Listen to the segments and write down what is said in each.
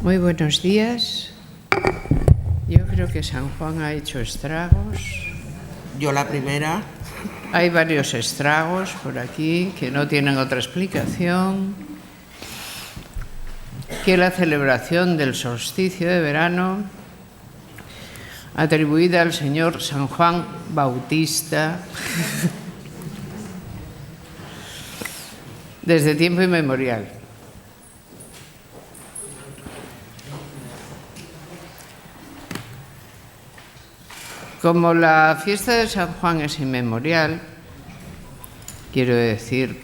Muy buenos días. Yo creo que San Juan ha hecho estragos. Yo la primera. Hay varios estragos por aquí que no tienen otra explicación que la celebración del solsticio de verano atribuida al señor San Juan Bautista desde tiempo inmemorial. Como la fiesta de San Juan es inmemorial, quiero decir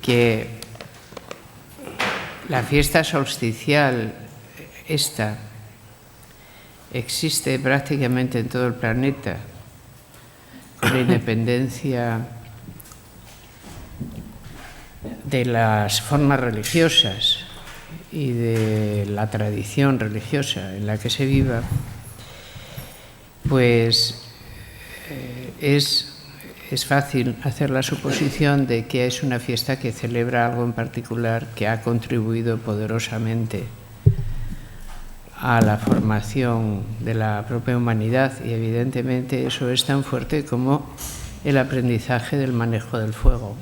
que la fiesta solsticial esta existe prácticamente en todo el planeta, con independencia de las formas religiosas y de la tradición religiosa en la que se viva, pues es fácil hacer la suposición de que es una fiesta que celebra algo en particular que ha contribuido poderosamente a la formación de la propia humanidad, y evidentemente eso es tan fuerte como el aprendizaje del manejo del fuego.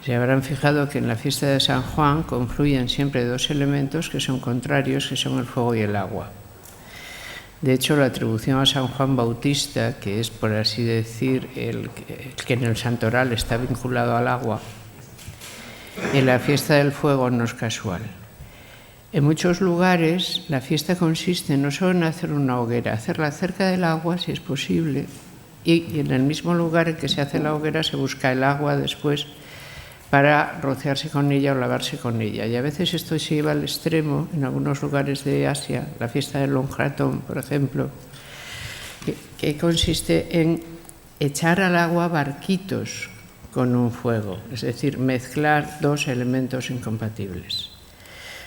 Se habrán fijado que en la fiesta de San Juan confluyen siempre dos elementos que son contrarios, que son el fuego y el agua. De hecho, la atribución a San Juan Bautista, que es, por así decir, el que en el santoral está vinculado al agua, en la fiesta del fuego no es casual. En muchos lugares la fiesta consiste no solo en hacer una hoguera, hacerla cerca del agua si es posible, y en el mismo lugar en que se hace la hoguera se busca el agua después para rociarse con ella o lavarse con ella. Y a veces esto se lleva al extremo en algunos lugares de Asia, la fiesta del Lonjatón, por ejemplo, que consiste en echar al agua barquitos con un fuego, es decir, mezclar dos elementos incompatibles,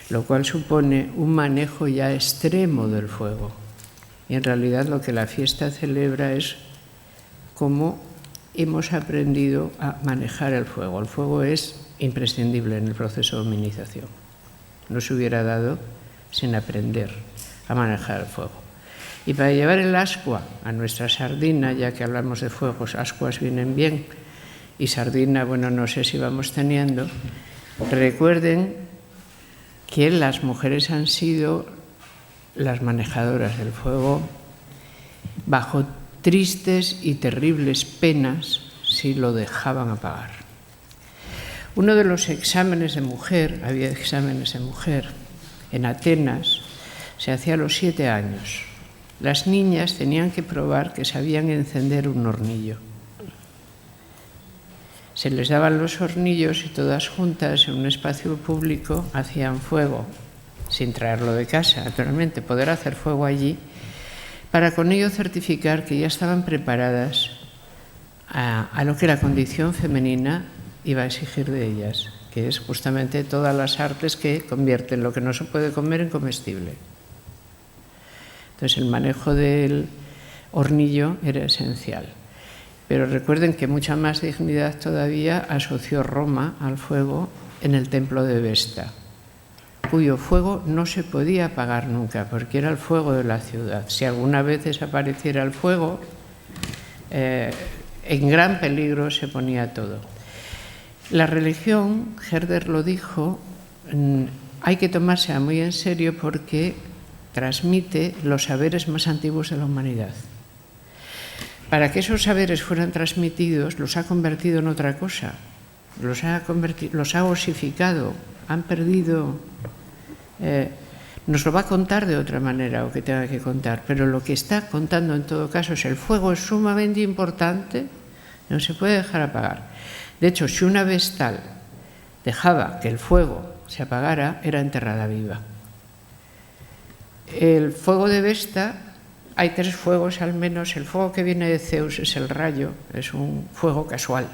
lo cual supone un manejo ya extremo del fuego. Y en realidad lo que la fiesta celebra es cómo hemos aprendido a manejar el fuego. El fuego es imprescindible en el proceso de hominización. No se hubiera dado sin aprender a manejar el fuego. Y para llevar el ascua a nuestra sardina, ya que hablamos de fuegos, ascuas vienen bien, y sardina, bueno, no sé si vamos teniendo, recuerden que las mujeres han sido las manejadoras del fuego bajo tristes y terribles penas si lo dejaban apagar. Uno de los exámenes de mujer, había exámenes de mujer, en Atenas se hacía a los 7 años. Las niñas tenían que probar que sabían encender un hornillo. Se les daban los hornillos y todas juntas en un espacio público hacían fuego, sin traerlo de casa, naturalmente, poder hacer fuego allí, para con ello certificar que ya estaban preparadas a lo que la condición femenina iba a exigir de ellas, que es justamente todas las artes que convierten lo que no se puede comer en comestible. Entonces el manejo del hornillo era esencial. Pero recuerden que mucha más dignidad todavía asoció Roma al fuego en el templo de Vesta, cuyo fuego no se podía apagar nunca, porque era el fuego de la ciudad. Si alguna vez desapareciera el fuego, en gran peligro se ponía todo. La religión, Herder lo dijo, hay que tomársela muy en serio porque transmite los saberes más antiguos de la humanidad. Para que esos saberes fueran transmitidos, los ha convertido en otra cosa, los ha osificado, han perdido. Nos lo va a contar de otra manera o que tenga que contar, pero lo que está contando en todo caso es el fuego es sumamente importante, no se puede dejar apagar. De hecho, si una vestal dejaba que el fuego se apagara, era enterrada viva. El fuego de Vesta, hay 3 fuegos al menos. El fuego que viene de Zeus es el rayo, es un fuego casual.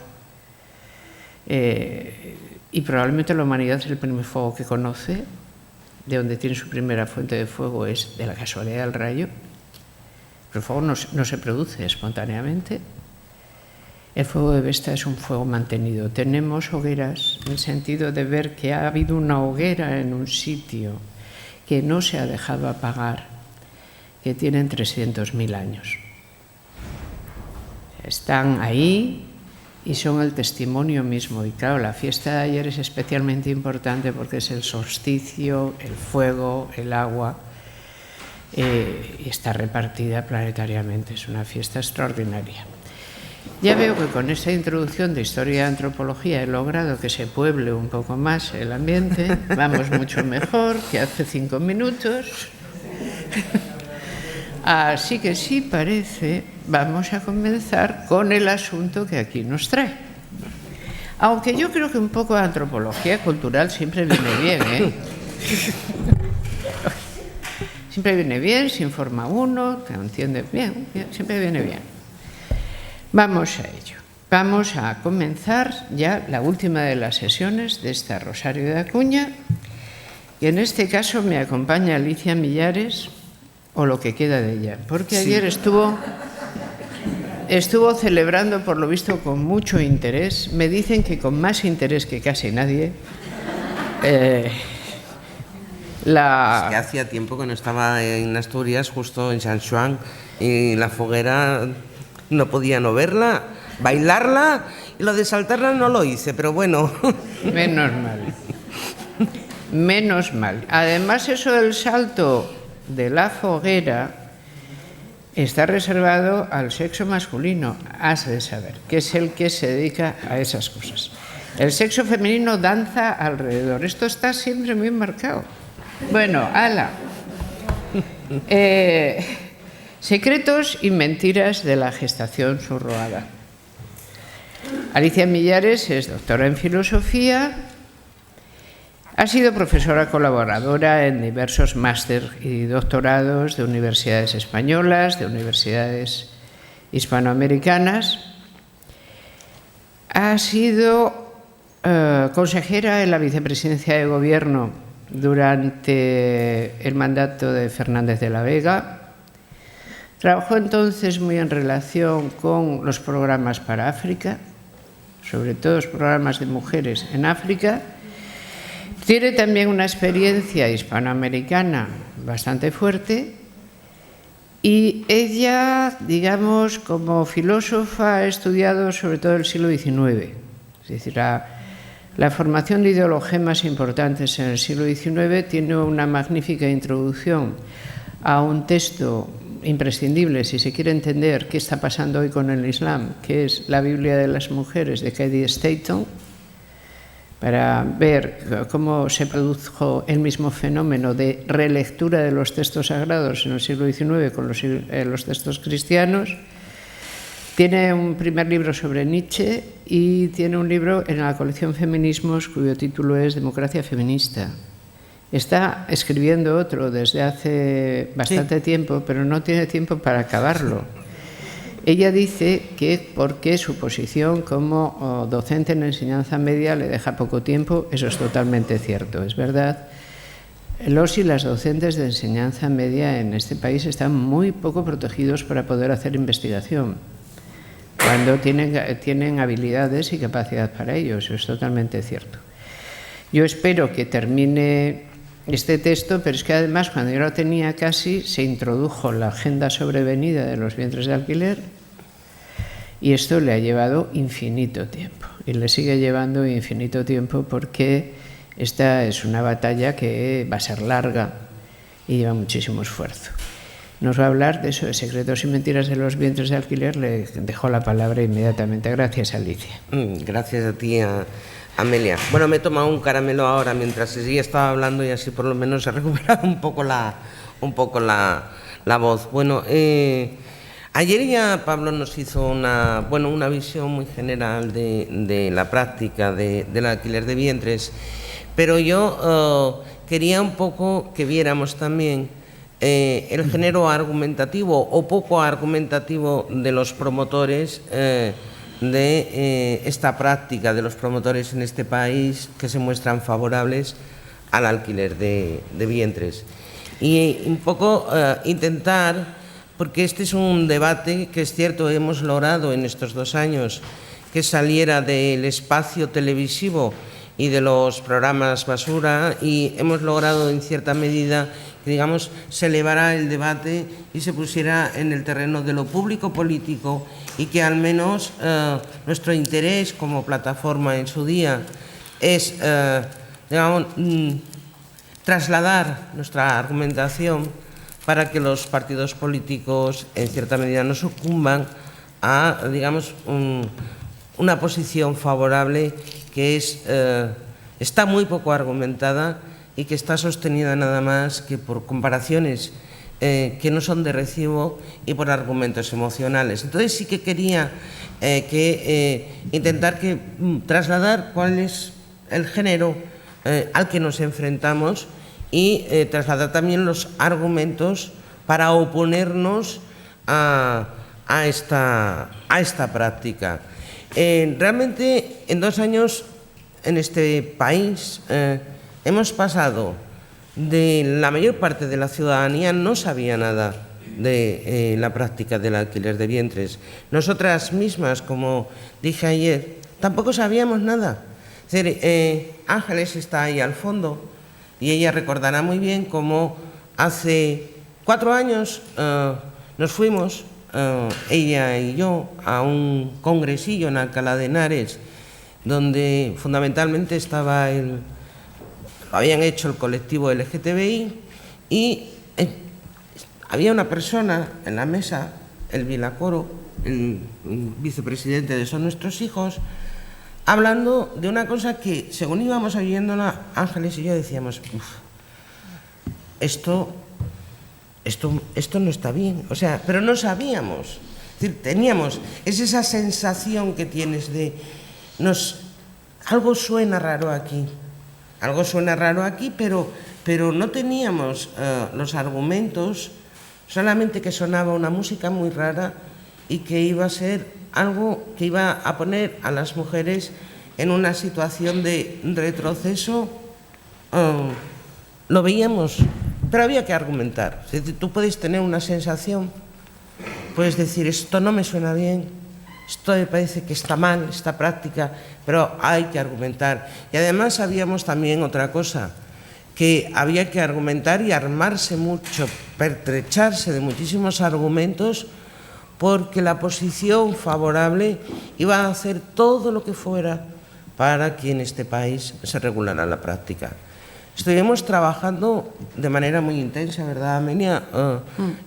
Y probablemente la humanidad es el primer fuego que conoce, de donde tiene su primera fuente de fuego es de la casualidad del rayo. Pero el fuego no se produce espontáneamente. El fuego de Vesta es un fuego mantenido. Tenemos hogueras en el sentido de ver que ha habido una hoguera en un sitio que no se ha dejado apagar, que tienen 300.000 años. Están ahí y son el testimonio mismo. Y claro, la fiesta de ayer es especialmente importante porque es el solsticio, el fuego, el agua, y está repartida planetariamente. Es una fiesta extraordinaria. Ya veo que con esta introducción de historia y antropología he logrado que se pueble un poco más el ambiente. Vamos mucho mejor que hace 5 minutos. Así que sí parece, vamos a comenzar con el asunto que aquí nos trae. Aunque yo creo que un poco de antropología cultural siempre viene bien, ¿eh? Siempre viene bien, se informa uno, te entiende bien, siempre viene bien. Vamos a ello. Vamos a comenzar ya la última de las sesiones de esta Rosario de Acuña, y en este caso me acompaña Alicia Millares, o lo que queda de ella, porque ayer estuvo celebrando, por lo visto, con mucho interés. Me dicen que con más interés que casi nadie. Es que hacía tiempo que no estaba en Asturias, justo en San Juan, y la foguera no podía no verla, bailarla, y lo de saltarla no lo hice, pero bueno. Menos mal. Menos mal. Además, eso del salto de la foguera está reservado al sexo masculino, has de saber, que es el que se dedica a esas cosas. El sexo femenino danza alrededor. Esto está siempre muy marcado. Bueno, ala. Secretos y mentiras de la gestación subrogada. Alicia Millares es doctora en filosofía, ha sido profesora colaboradora en diversos máster y doctorados de universidades españolas, de universidades hispanoamericanas. Ha sido consejera en la vicepresidencia de Gobierno durante el mandato de Fernández de la Vega. Trabajó entonces muy en relación con los programas para África, sobre todo los programas de mujeres en África. Tiene también una experiencia hispanoamericana bastante fuerte y ella, digamos, como filósofa ha estudiado sobre todo el siglo XIX. Es decir, la formación de ideologías más importantes en el siglo XIX tiene una magnífica introducción a un texto imprescindible si se quiere entender qué está pasando hoy con el Islam, que es la Biblia de las mujeres de Cady Stanton, para ver cómo se produjo el mismo fenómeno de relectura de los textos sagrados en el siglo XIX con los textos cristianos. Tiene un primer libro sobre Nietzsche y tiene un libro en la colección Feminismos cuyo título es Democracia Feminista. Está escribiendo otro desde hace bastante tiempo, pero no tiene tiempo para acabarlo. Ella dice que porque su posición como docente en enseñanza media le deja poco tiempo. Eso es totalmente cierto, es verdad. Los y las docentes de enseñanza media en este país están muy poco protegidos para poder hacer investigación, cuando tienen habilidades y capacidad para ello. Eso es totalmente cierto. Yo espero que termine este texto, pero es que además cuando yo lo tenía casi se introdujo la agenda sobrevenida de los vientres de alquiler y esto le ha llevado infinito tiempo y le sigue llevando infinito tiempo porque esta es una batalla que va a ser larga y lleva muchísimo esfuerzo. Nos va a hablar de eso, de secretos y mentiras de los vientres de alquiler. Le dejo la palabra inmediatamente. Gracias, Alicia. Gracias a ti, Amelia. Bueno, me he tomado un caramelo ahora mientras ella estaba hablando y así por lo menos he recuperado un poco la voz. Bueno, ayer ya Pablo nos hizo una visión muy general de la práctica del alquiler de vientres, pero yo quería un poco que viéramos también el género argumentativo o poco argumentativo de los promotores de esta práctica, de los promotores en este país que se muestran favorables al alquiler de vientres. Y un poco intentar, porque este es un debate que es cierto, hemos logrado en estos 2 años que saliera del espacio televisivo y de los programas basura, y hemos logrado en cierta medida que, digamos, se elevara el debate y se pusiera en el terreno de lo público político, y que al menos nuestro interés como plataforma en su día es, digamos, trasladar nuestra argumentación para que los partidos políticos en cierta medida no sucumban a, digamos, una posición favorable que está muy poco argumentada y que está sostenida nada más que por comparaciones que no son de recibo y por argumentos emocionales. Entonces sí que quería intentar trasladar cuál es el género al que nos enfrentamos y trasladar también los argumentos para oponernos a esta práctica. Realmente, en 2 años en este país hemos pasado de la mayor parte de la ciudadanía no sabía nada de la práctica del alquiler de vientres. Nosotras mismas, como dije ayer, tampoco sabíamos nada. Es decir, Ángeles está ahí al fondo y ella recordará muy bien cómo hace 4 años nos fuimos, ella y yo, a un congresillo en Alcalá de Henares, donde fundamentalmente estaba lo habían hecho el colectivo LGTBI, y había una persona en la mesa, el Vilacoro, el vicepresidente de Son Nuestros Hijos, hablando de una cosa que, según íbamos oyéndola, Ángeles y yo decíamos, esto no está bien, o sea, pero no sabíamos. Es decir, teníamos, es esa sensación que tienes de, algo suena raro aquí, pero no teníamos los argumentos, solamente que sonaba una música muy rara y que iba a ser algo que iba a poner a las mujeres en una situación de retroceso. Lo veíamos, pero había que argumentar. Es decir, tú puedes tener una sensación, puedes decir, esto no me suena bien, esto me parece que está mal, esta práctica, pero hay que argumentar. Y además sabíamos también otra cosa, que había que argumentar y armarse mucho, pertrecharse de muchísimos argumentos, porque la posición favorable iba a hacer todo lo que fuera para que en este país se regulara la práctica. Estuvimos trabajando de manera muy intensa, ¿verdad, Amenia?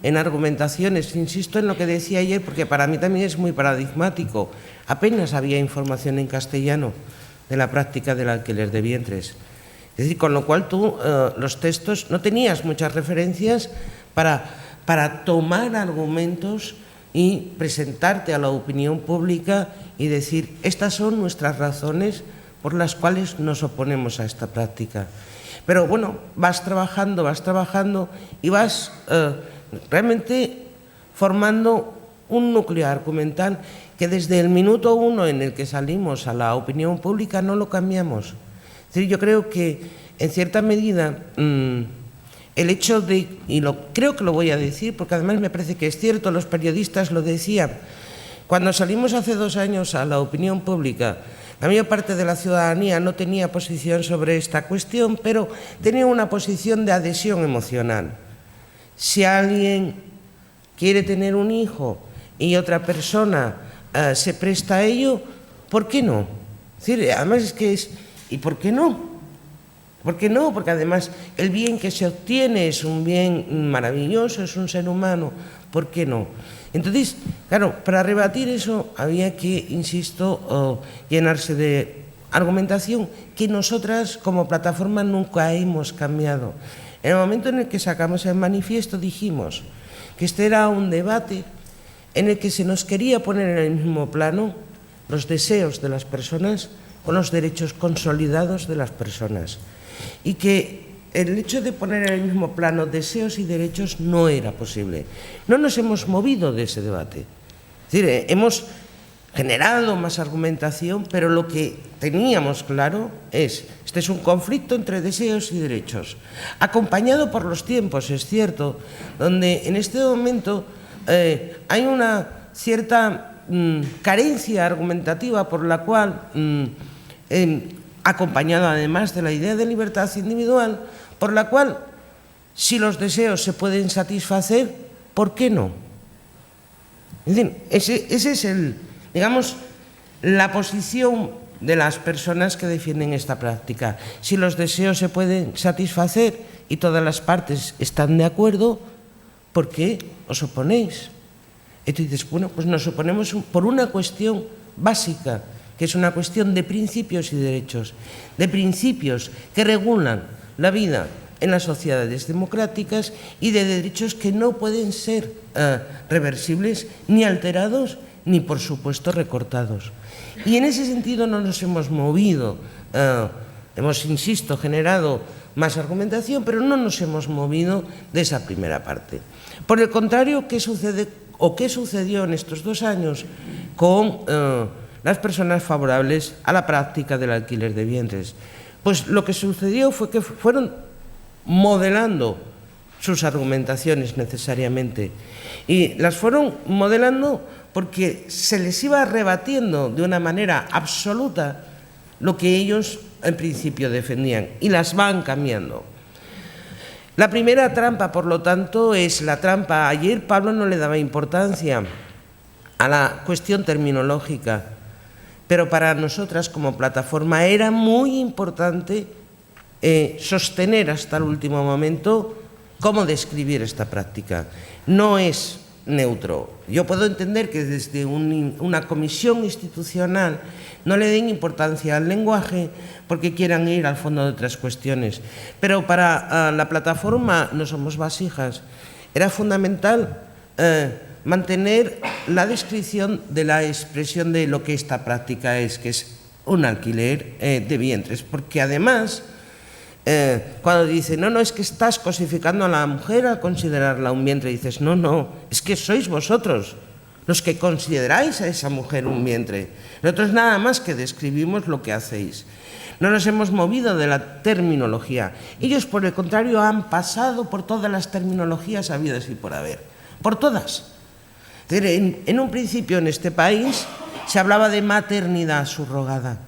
En argumentaciones. Insisto en lo que decía ayer, porque para mí también es muy paradigmático. Apenas había información en castellano de la práctica del alquiler de vientres. Es decir, con lo cual tú, los textos, no tenías muchas referencias para tomar argumentos y presentarte a la opinión pública y decir, estas son nuestras razones por las cuales nos oponemos a esta práctica. Pero bueno, vas trabajando y vas realmente formando un núcleo argumental que desde el minuto 1 en el que salimos a la opinión pública no lo cambiamos. Es decir, yo creo que en cierta medida el hecho de, y creo que lo voy a decir porque además me parece que es cierto, los periodistas lo decían, cuando salimos hace 2 años a la opinión pública, la mayor parte de la ciudadanía no tenía posición sobre esta cuestión, pero tenía una posición de adhesión emocional. Si alguien quiere tener un hijo y otra persona se presta a ello, ¿por qué no? Es decir, además es que es, ¿y por qué no? ¿Por qué no? Porque además el bien que se obtiene es un bien maravilloso, es un ser humano, ¿por qué no? Entonces, claro, para rebatir eso había que, insisto, llenarse de argumentación que nosotras como plataforma nunca hemos cambiado. En el momento en el que sacamos el manifiesto dijimos que este era un debate en el que se nos quería poner en el mismo plano los deseos de las personas con los derechos consolidados de las personas, y que el hecho de poner en el mismo plano deseos y derechos no era posible. No nos hemos movido de ese debate. Es decir, hemos generado más argumentación, pero lo que teníamos claro es, este es un conflicto entre deseos y derechos, acompañado por los tiempos, es cierto, donde en este momento hay una cierta carencia argumentativa por la cual, acompañado además de la idea de libertad individual, por la cual, si los deseos se pueden satisfacer, ¿por qué no? Es decir, ese es digamos, la posición de las personas que defienden esta práctica. Si los deseos se pueden satisfacer y todas las partes están de acuerdo, ¿por qué os oponéis? Y tú dices, bueno, pues nos oponemos por una cuestión básica, que es una cuestión de principios y derechos, de principios que regulan la vida en las sociedades democráticas y de derechos que no pueden ser reversibles, ni alterados, ni por supuesto recortados. Y en ese sentido no nos hemos movido, hemos, insisto, generado más argumentación, pero no nos hemos movido de esa primera parte. Por el contrario, ¿qué sucede o qué sucedió en estos 2 años con las personas favorables a la práctica del alquiler de vientres? Pues lo que sucedió fue que fueron modelando sus argumentaciones necesariamente, y las fueron modelando porque se les iba rebatiendo de una manera absoluta lo que ellos en principio defendían, y las van cambiando. La primera trampa, por lo tanto, es la trampa. Ayer Pablo no le daba importancia a la cuestión terminológica, pero para nosotras como plataforma era muy importante sostener hasta el último momento cómo describir esta práctica. No es neutro. Yo puedo entender que desde una comisión institucional no le den importancia al lenguaje porque quieran ir al fondo de otras cuestiones, pero para la plataforma No Somos Vasijas era fundamental mantener la descripción de la expresión de lo que esta práctica es, que es un alquiler de vientres, porque además cuando dice, no, es que estás cosificando a la mujer al considerarla un vientre, dices, no, es que sois vosotros los que consideráis a esa mujer un vientre. Nosotros nada más que describimos lo que hacéis. No nos hemos movido de la terminología. Ellos, por el contrario, han pasado por todas las terminologías habidas y por haber. Por todas. Es decir, en un principio en este país se hablaba de maternidad subrogada.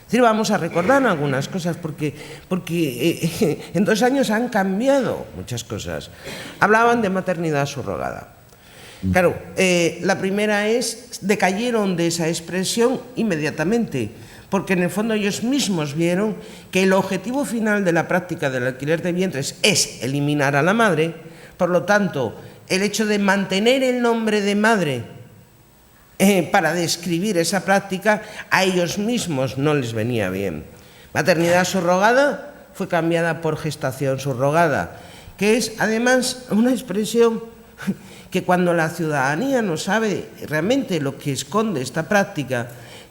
Es decir, vamos a recordar algunas cosas porque en 2 años han cambiado muchas cosas. Hablaban de maternidad subrogada. Claro, la primera es, decayeron de esa expresión inmediatamente, porque en el fondo ellos mismos vieron que el objetivo final de la práctica del alquiler de vientres es eliminar a la madre. Por lo tanto, el hecho de mantener el nombre de madre para describir esa práctica a ellos mismos no les venía bien. Maternidad subrogada fue cambiada por gestación subrogada, que es además una expresión que cuando la ciudadanía no sabe realmente lo que esconde esta práctica,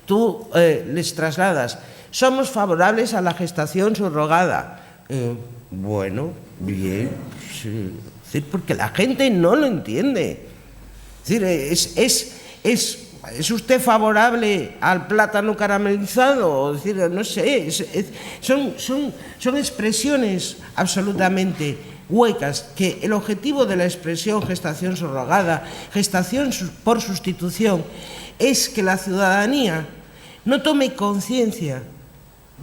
tú les trasladas, somos favorables a la gestación subrogada. Bueno, bien, sí, es decir, porque la gente no lo entiende. Es decir, ¿es usted favorable al plátano caramelizado? Es decir, no sé, son expresiones absolutamente huecas, que el objetivo de la expresión gestación subrogada, gestación por sustitución, es que la ciudadanía no tome conciencia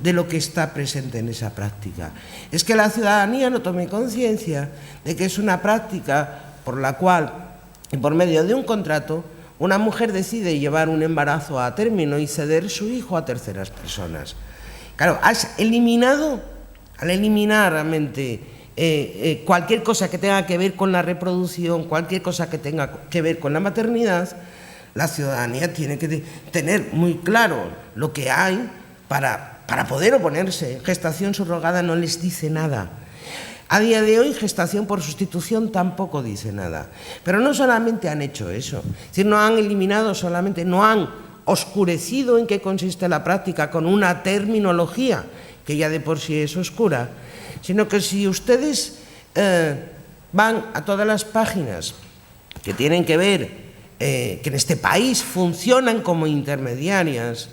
de lo que está presente en esa práctica. Es que la ciudadanía no tome conciencia de que es una práctica por la cual, y por medio de un contrato, una mujer decide llevar un embarazo a término y ceder su hijo a terceras personas. Claro, al eliminar realmente cualquier cosa que tenga que ver con la reproducción, cualquier cosa que tenga que ver con la maternidad, la ciudadanía tiene que tener muy claro lo que hay para poder oponerse. Gestación subrogada no les dice nada. A día de hoy, gestación por sustitución tampoco dice nada. Pero no solamente han hecho eso, es decir, no han eliminado solamente, no han oscurecido en qué consiste la práctica con una terminología que ya de por sí es oscura, sino que si ustedes van a todas las páginas que tienen que ver que en este país funcionan como intermediarias,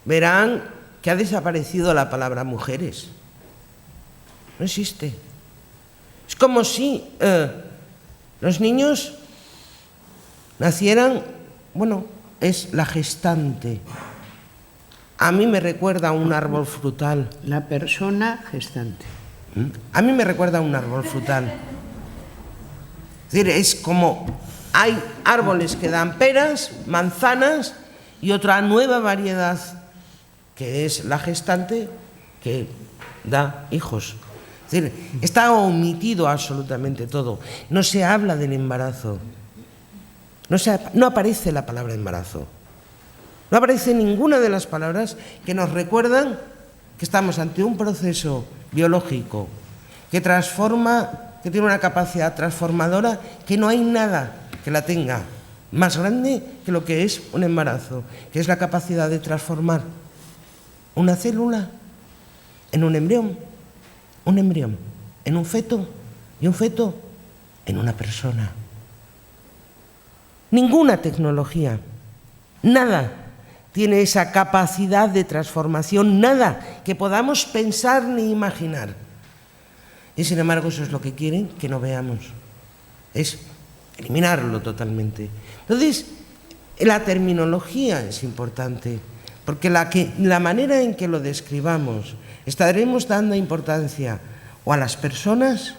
verán que ha desaparecido la palabra mujeres. No existe. Es como si los niños nacieran, es la gestante. A mí me recuerda a un árbol frutal. La persona gestante. A mí me recuerda a un árbol frutal. Es decir, es como hay árboles que dan peras, manzanas y otra nueva variedad que es la gestante que da hijos. Es decir, está omitido absolutamente todo. No se habla del embarazo. No aparece la palabra embarazo. No aparece ninguna de las palabras que nos recuerdan que estamos ante un proceso biológico que transforma, que tiene una capacidad transformadora que no hay nada que la tenga más grande que lo que es un embarazo, que es la capacidad de transformar una célula en un embrión en un feto y un feto en una persona. Ninguna tecnología, nada tiene esa capacidad de transformación, nada que podamos pensar ni imaginar. Y sin embargo eso es lo que quieren que no veamos, es eliminarlo totalmente. Entonces, la terminología es importante, porque la manera en que lo describamos, estaremos dando importancia o a las personas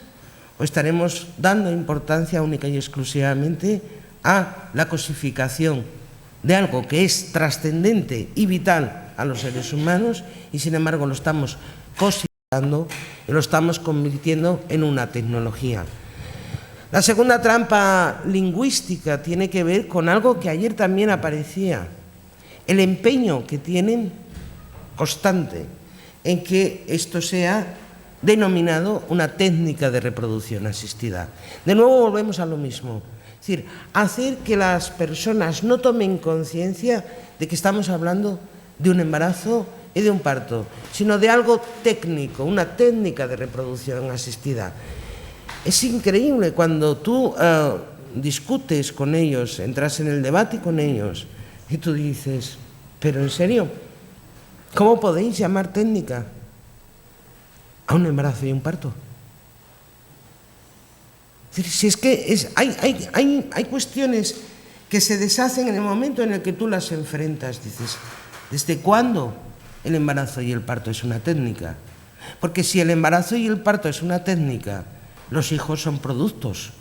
o estaremos dando importancia única y exclusivamente a la cosificación de algo que es trascendente y vital a los seres humanos y sin embargo lo estamos cosificando y lo estamos convirtiendo en una tecnología. La segunda trampa lingüística tiene que ver con algo que ayer también aparecía, el empeño que tienen constante en que esto sea denominado una técnica de reproducción asistida. De nuevo volvemos a lo mismo. Es decir, hacer que las personas no tomen conciencia de que estamos hablando de un embarazo y de un parto, sino de algo técnico, una técnica de reproducción asistida. Es increíble cuando tú discutes con ellos, entras en el debate con ellos y tú dices, pero en serio, ¿cómo podéis llamar técnica a un embarazo y un parto? Si es que hay cuestiones que se deshacen en el momento en el que tú las enfrentas. Dices, ¿desde cuándo el embarazo y el parto es una técnica? Porque si el embarazo y el parto es una técnica, los hijos son productos.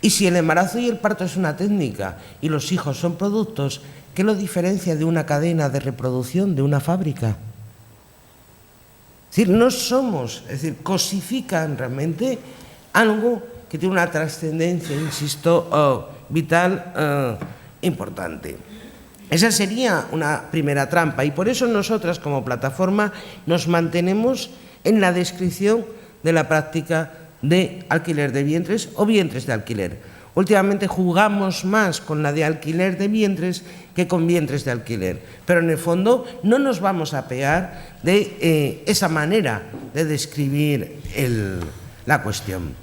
Y si el embarazo y el parto es una técnica y los hijos son productos, ¿qué lo diferencia de una cadena de reproducción, de una fábrica? Es decir, no somos, es decir, cosifican realmente algo que tiene una trascendencia, insisto, vital importante. Esa sería una primera trampa y por eso nosotras como plataforma nos mantenemos en la descripción de la práctica de alquiler de vientres o vientres de alquiler. Últimamente jugamos más con la de alquiler de vientres que con vientres de alquiler, pero en el fondo no nos vamos a apear de esa manera de describir la cuestión.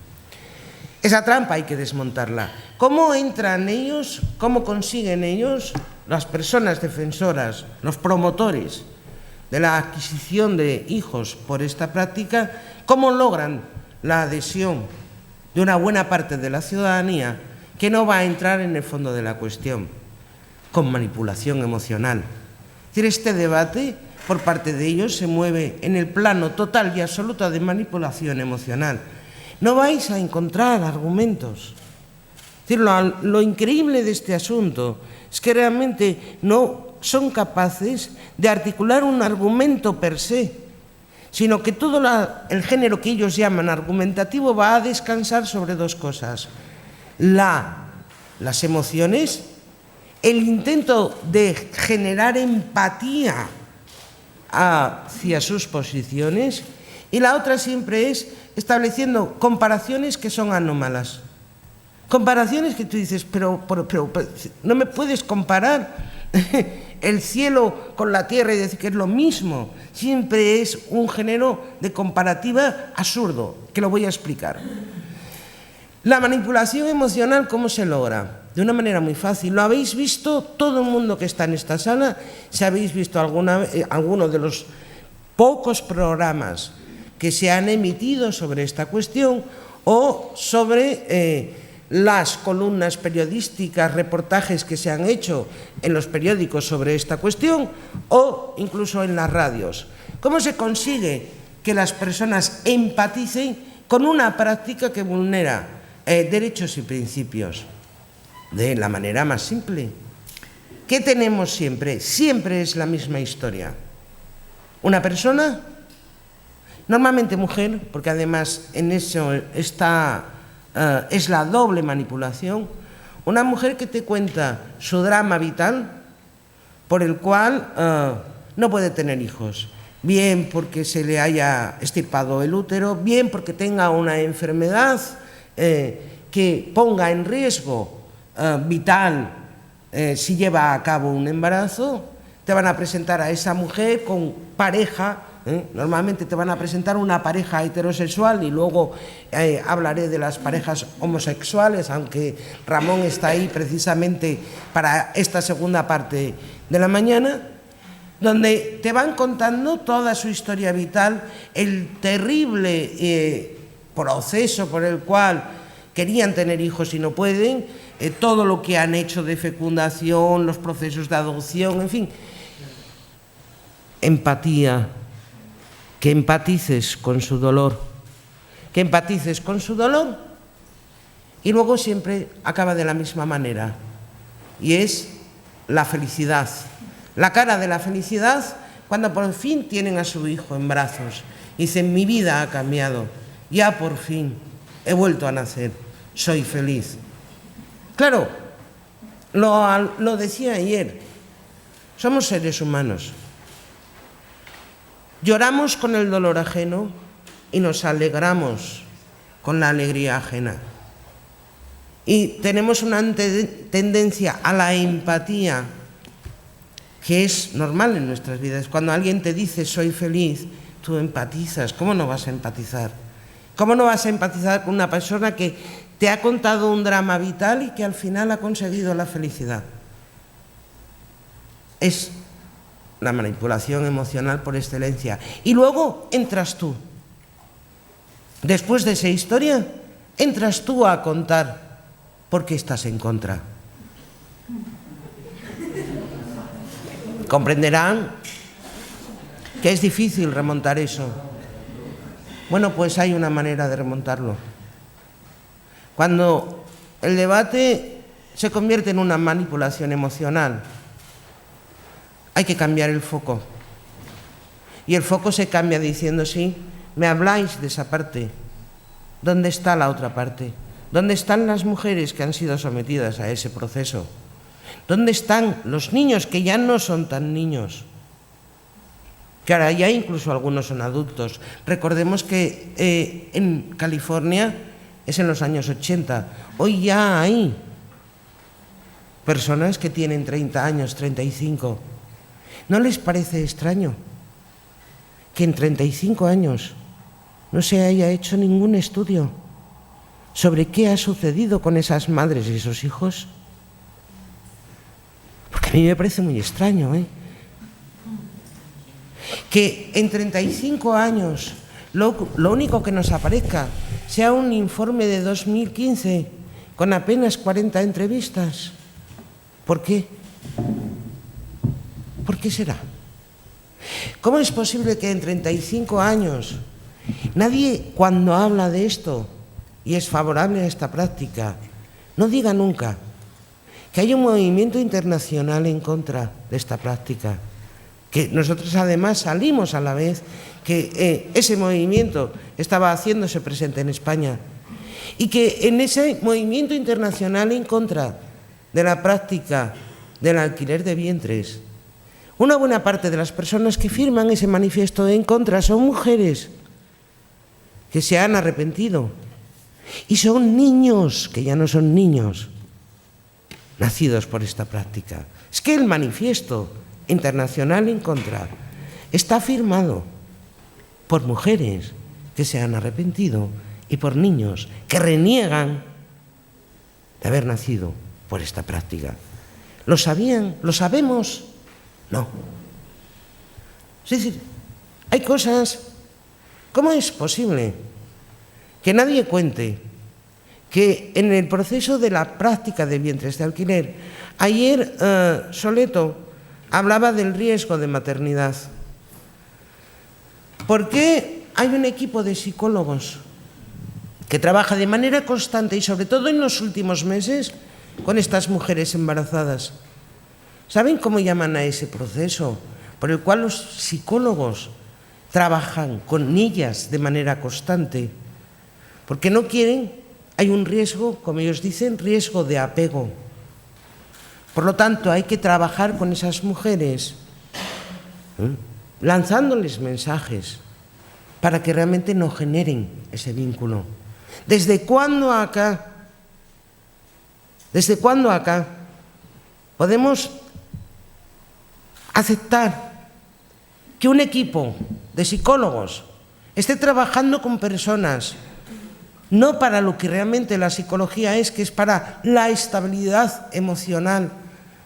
Esa trampa hay que desmontarla. ¿Cómo entran ellos, cómo consiguen ellos, las personas defensoras, los promotores de la adquisición de hijos por esta práctica, cómo logran la adhesión de una buena parte de la ciudadanía que no va a entrar en el fondo de la cuestión? Con manipulación emocional. Es decir, este debate por parte de ellos se mueve en el plano total y absoluto de manipulación emocional. No vais a encontrar argumentos. Es decir, lo increíble de este asunto es que realmente no son capaces de articular un argumento per se, sino que todo el género que ellos llaman argumentativo va a descansar sobre dos cosas: las emociones, el intento de generar empatía hacia sus posiciones, y la otra siempre es estableciendo comparaciones que son anómalas. Comparaciones que tú dices, pero no me puedes comparar el cielo con la tierra y decir que es lo mismo. Siempre es un género de comparativa absurdo, que lo voy a explicar. La manipulación emocional, ¿cómo se logra? De una manera muy fácil. Lo habéis visto todo el mundo que está en esta sala. Si habéis visto alguno de los pocos programas que se han emitido sobre esta cuestión o sobre las columnas periodísticas, reportajes que se han hecho en los periódicos sobre esta cuestión o incluso en las radios. ¿Cómo se consigue que las personas empaticen con una práctica que vulnera derechos y principios? De la manera más simple. ¿Qué tenemos siempre? Siempre es la misma historia. Una persona, normalmente mujer, porque además en eso está, es la doble manipulación, una mujer que te cuenta su drama vital por el cual no puede tener hijos, bien porque se le haya extirpado el útero, bien porque tenga una enfermedad que ponga en riesgo vital si lleva a cabo un embarazo. Te van a presentar a esa mujer con pareja, normalmente te van a presentar una pareja heterosexual y luego hablaré de las parejas homosexuales, aunque Ramón está ahí precisamente para esta segunda parte de la mañana, donde te van contando toda su historia vital, el terrible proceso por el cual querían tener hijos y no pueden, todo lo que han hecho de fecundación, los procesos de adopción, en fin. Empatía, que empatices con su dolor, que empatices con su dolor y luego siempre acaba de la misma manera y es la felicidad, la cara de la felicidad cuando por fin tienen a su hijo en brazos y dicen: mi vida ha cambiado, ya por fin he vuelto a nacer, soy feliz. Claro, lo decía ayer, somos seres humanos. Lloramos con el dolor ajeno y nos alegramos con la alegría ajena. Y tenemos una tendencia a la empatía que es normal en nuestras vidas. Cuando alguien te dice soy feliz, tú empatizas. ¿Cómo no vas a empatizar? ¿Cómo no vas a empatizar con una persona que te ha contado un drama vital y que al final ha conseguido la felicidad? Es la manipulación emocional por excelencia. Y luego entras tú. Después de esa historia, entras tú a contar por qué estás en contra. Comprenderán que es difícil remontar eso. Bueno, pues hay una manera de remontarlo. Cuando el debate se convierte en una manipulación emocional, hay que cambiar el foco. Y el foco se cambia diciendo: sí, me habláis de esa parte. ¿Dónde está la otra parte? ¿Dónde están las mujeres que han sido sometidas a ese proceso? ¿Dónde están los niños que ya no son tan niños? Que ahora ya incluso algunos son adultos. Recordemos que en California es en los años 80. Hoy ya hay personas que tienen 30 años, 35. ¿No les parece extraño que en 35 años no se haya hecho ningún estudio sobre qué ha sucedido con esas madres y esos hijos? Porque a mí me parece muy extraño, que en 35 años lo único que nos aparezca sea un informe de 2015 con apenas 40 entrevistas. ¿Por qué? ¿Por qué será? ¿Cómo es posible que en 35 años nadie, cuando habla de esto y es favorable a esta práctica, no diga nunca que hay un movimiento internacional en contra de esta práctica? Que nosotros además salimos a la vez que ese movimiento estaba haciéndose presente en España y que en ese movimiento internacional en contra de la práctica del alquiler de vientres, una buena parte de las personas que firman ese manifiesto en contra son mujeres que se han arrepentido y son niños que ya no son niños nacidos por esta práctica. Es que el manifiesto internacional en contra está firmado por mujeres que se han arrepentido y por niños que reniegan de haber nacido por esta práctica. ¿Lo sabían? ¿Lo sabemos? No. Es decir, hay cosas... ¿Cómo es posible que nadie cuente que en el proceso de la práctica de vientres de alquiler, ayer Soleto hablaba del riesgo de maternidad. ¿Por qué hay un equipo de psicólogos que trabaja de manera constante y sobre todo en los últimos meses con estas mujeres embarazadas? ¿Saben cómo llaman a ese proceso por el cual los psicólogos trabajan con ellas de manera constante? Porque no quieren, hay un riesgo, como ellos dicen, riesgo de apego. Por lo tanto, hay que trabajar con esas mujeres, lanzándoles mensajes para que realmente no generen ese vínculo. ¿Desde cuándo acá podemos aceptar que un equipo de psicólogos esté trabajando con personas no para lo que realmente la psicología es, que es para la estabilidad emocional,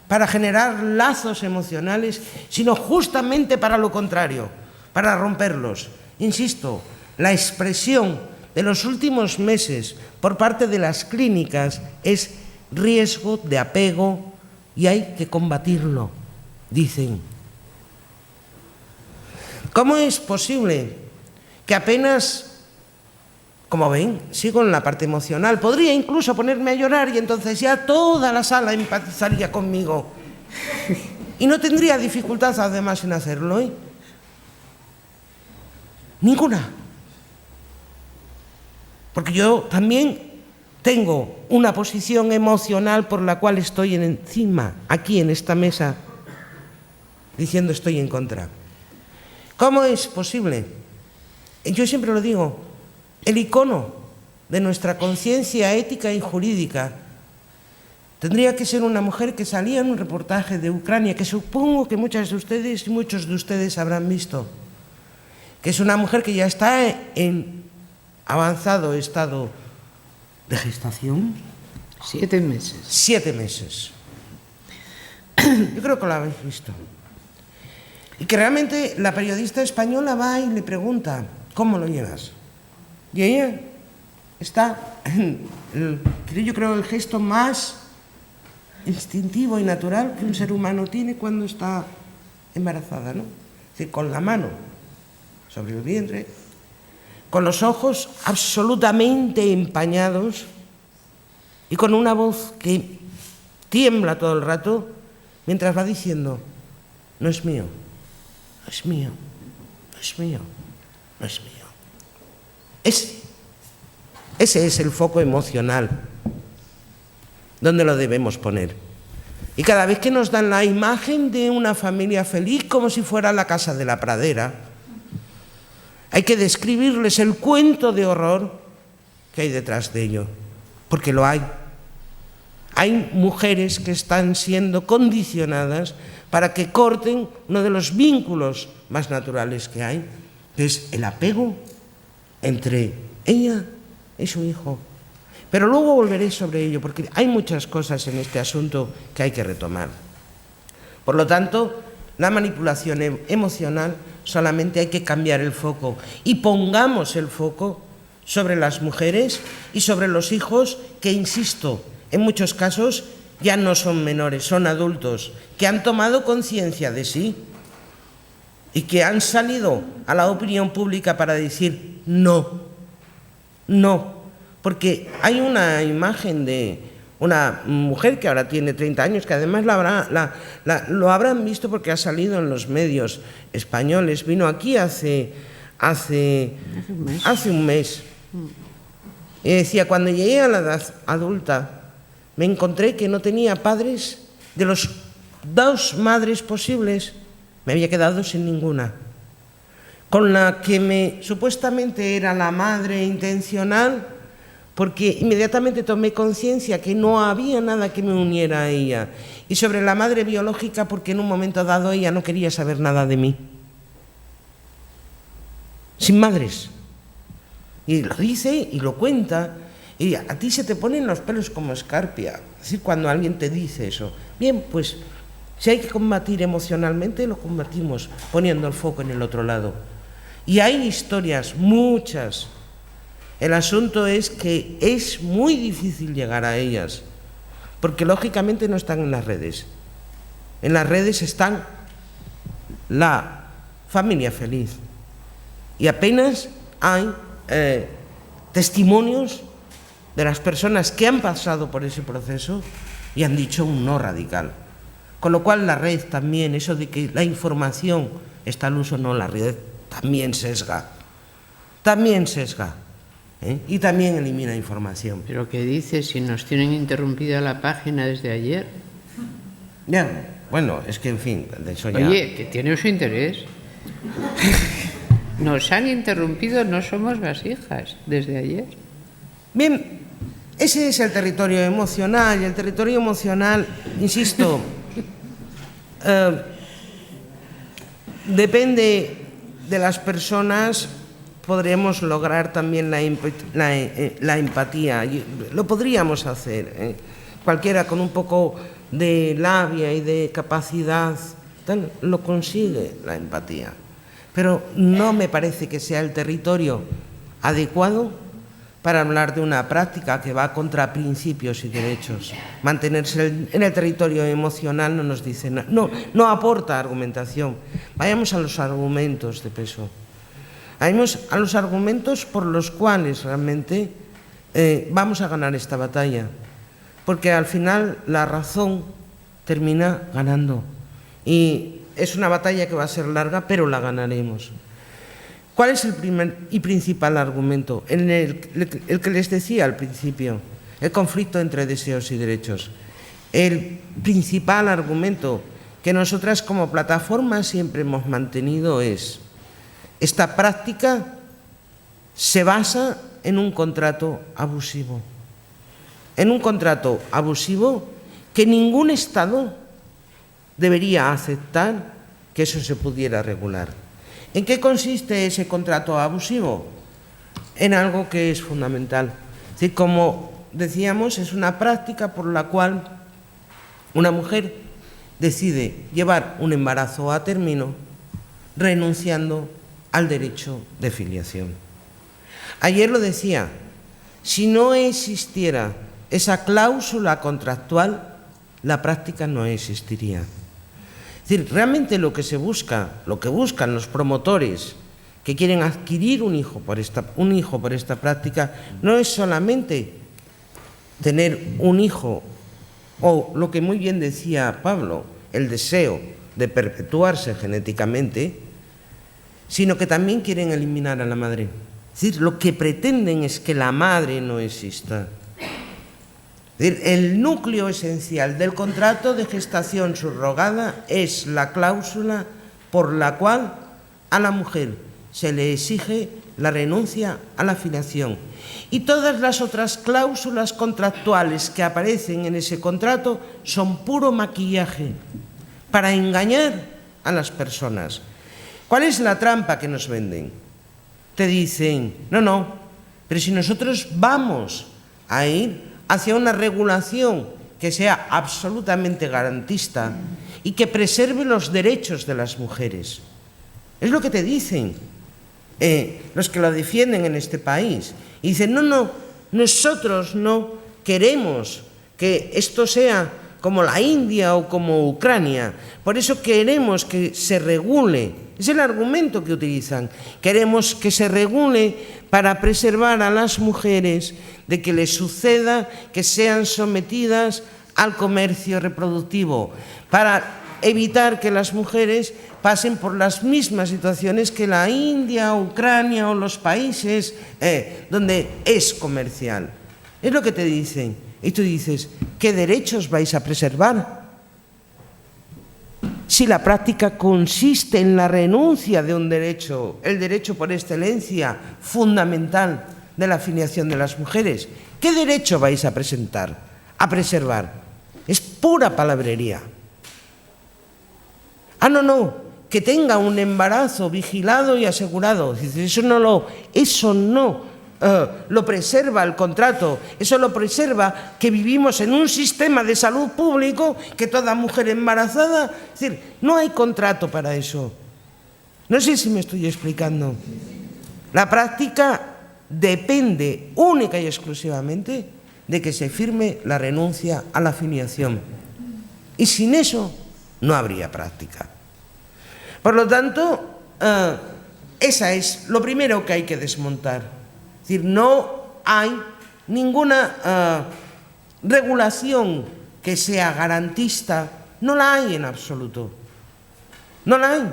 para generar lazos emocionales, sino justamente para lo contrario, para romperlos? Insisto, la expresión de los últimos meses por parte de las clínicas es riesgo de apego y hay que combatirlo, dicen. ¿Cómo es posible que apenas, como ven, sigo en la parte emocional? Podría incluso ponerme a llorar y entonces ya toda la sala empatizaría conmigo. Y no tendría dificultad además en hacerlo, ¿eh? Ninguna. Porque yo también tengo una posición emocional por la cual estoy encima, aquí en esta mesa, diciendo estoy en contra. ¿Cómo es posible? Yo siempre lo digo, el icono de nuestra conciencia ética y jurídica tendría que ser una mujer que salía en un reportaje de Ucrania, que supongo que muchas de ustedes y muchos de ustedes habrán visto, que es una mujer que ya está en avanzado estado de gestación. 7 meses. 7 meses. Yo creo que lo habéis visto. Y que realmente la periodista española va y le pregunta, ¿cómo lo llevas? Y ella está en yo creo el gesto más instintivo y natural que un ser humano tiene cuando está embarazada, ¿no? Es decir, con la mano sobre el vientre, con los ojos absolutamente empañados y con una voz que tiembla todo el rato mientras va diciendo, no es mío, no es mío, no es mío, no es mío. Ese es el foco emocional donde lo debemos poner. Y cada vez que nos dan la imagen de una familia feliz como si fuera la casa de la pradera, hay que describirles el cuento de horror que hay detrás de ello, porque lo hay. Hay mujeres que están siendo condicionadas para que corten uno de los vínculos más naturales que hay, que es el apego entre ella y su hijo. Pero luego volveré sobre ello, porque hay muchas cosas en este asunto que hay que retomar. Por lo tanto, la manipulación emocional solamente hay que cambiar el foco y pongamos el foco sobre las mujeres y sobre los hijos que, insisto, en muchos casos ya no son menores, son adultos, que han tomado conciencia de sí y que han salido a la opinión pública para decir no, no. Porque hay una imagen de una mujer que ahora tiene 30 años, que además lo habrán visto porque ha salido en los medios españoles. Vino aquí hace un mes. Y decía, cuando llegué a la edad adulta, me encontré que no tenía padres. De los 2 madres posibles, me había quedado sin ninguna. Con la que supuestamente era la madre intencional, porque inmediatamente tomé conciencia que no había nada que me uniera a ella. Y sobre la madre biológica, porque en un momento dado ella no quería saber nada de mí. Sin madres. Y lo dice y lo cuenta, y a ti se te ponen los pelos como escarpia. Es decir, cuando alguien te dice eso. Bien, pues si hay que combatir emocionalmente, lo combatimos poniendo el foco en el otro lado. Y hay historias, muchas, El asunto es que es muy difícil llegar a ellas, porque lógicamente no están en las redes. En las redes están la familia feliz y apenas hay testimonios de las personas que han pasado por ese proceso y han dicho un no radical. Con lo cual la red también, eso de que la información está al uso, no, la red también sesga. Y también elimina información. ¿Pero qué dices? Si nos tienen interrumpida la página desde ayer. Ya, bueno, es que en fin, de eso ya... Oye, que tiene su interés. Nos han interrumpido, no somos vasijas, desde ayer. Bien, ese es el territorio emocional, y el territorio emocional, insisto, depende de las personas. Podremos lograr también la empatía. Lo podríamos hacer, cualquiera con un poco de labia y de capacidad lo consigue, la empatía. Pero no me parece que sea el territorio adecuado para hablar de una práctica que va contra principios y derechos. Mantenerse en el territorio emocional no nos dice nada, no aporta argumentación. Vayamos a los argumentos de peso. Vayamos a los argumentos por los cuales realmente vamos a ganar esta batalla. Porque al final la razón termina ganando. Y es una batalla que va a ser larga, pero la ganaremos. ¿Cuál es el primer y principal argumento? El que les decía al principio, el conflicto entre deseos y derechos. El principal argumento que nosotras como plataforma siempre hemos mantenido es: esta práctica se basa en un contrato abusivo. En un contrato abusivo que ningún Estado debería aceptar que eso se pudiera regular. ¿En qué consiste ese contrato abusivo? En algo que es fundamental. Es decir, como decíamos, es una práctica por la cual una mujer decide llevar un embarazo a término renunciando al derecho de filiación. Ayer lo decía, si no existiera esa cláusula contractual, la práctica no existiría. Es decir, realmente lo que se busca, lo que buscan los promotores que quieren adquirir un hijo por esta práctica, no es solamente tener un hijo, o lo que muy bien decía Pablo, el deseo de perpetuarse genéticamente, sino que también quieren eliminar a la madre. Es decir, lo que pretenden es que la madre no exista. Es decir, el núcleo esencial del contrato de gestación subrogada es la cláusula por la cual a la mujer se le exige la renuncia a la filiación. Y todas las otras cláusulas contractuales que aparecen en ese contrato son puro maquillaje para engañar a las personas. ¿Cuál es la trampa que nos venden? Te dicen, no, pero si nosotros vamos a ir hacia una regulación que sea absolutamente garantista y que preserve los derechos de las mujeres. Es lo que te dicen los que lo defienden en este país. Y dicen, no, nosotros no queremos que esto sea como la India o como Ucrania. Por eso queremos que se regule. Es el argumento que utilizan. Queremos que se regule para preservar a las mujeres de que les suceda que sean sometidas al comercio reproductivo, para evitar que las mujeres pasen por las mismas situaciones que la India, Ucrania o los países donde es comercial. Es lo que te dicen. Y tú dices, ¿qué derechos vais a preservar? Si la práctica consiste en la renuncia de un derecho, el derecho por excelencia fundamental de la filiación de las mujeres, ¿qué derecho vais a preservar? Es pura palabrería. No, que tenga un embarazo vigilado y asegurado. Eso no lo preserva el contrato, eso lo preserva que vivimos en un sistema de salud público, que toda mujer embarazada, es decir, no hay contrato para eso. No sé si me estoy explicando. La práctica depende única y exclusivamente de que se firme la renuncia a la filiación. Y sin eso no habría práctica. Por lo tanto, esa es lo primero que hay que desmontar. Es decir, no hay ninguna regulación que sea garantista, no la hay en absoluto. No la hay,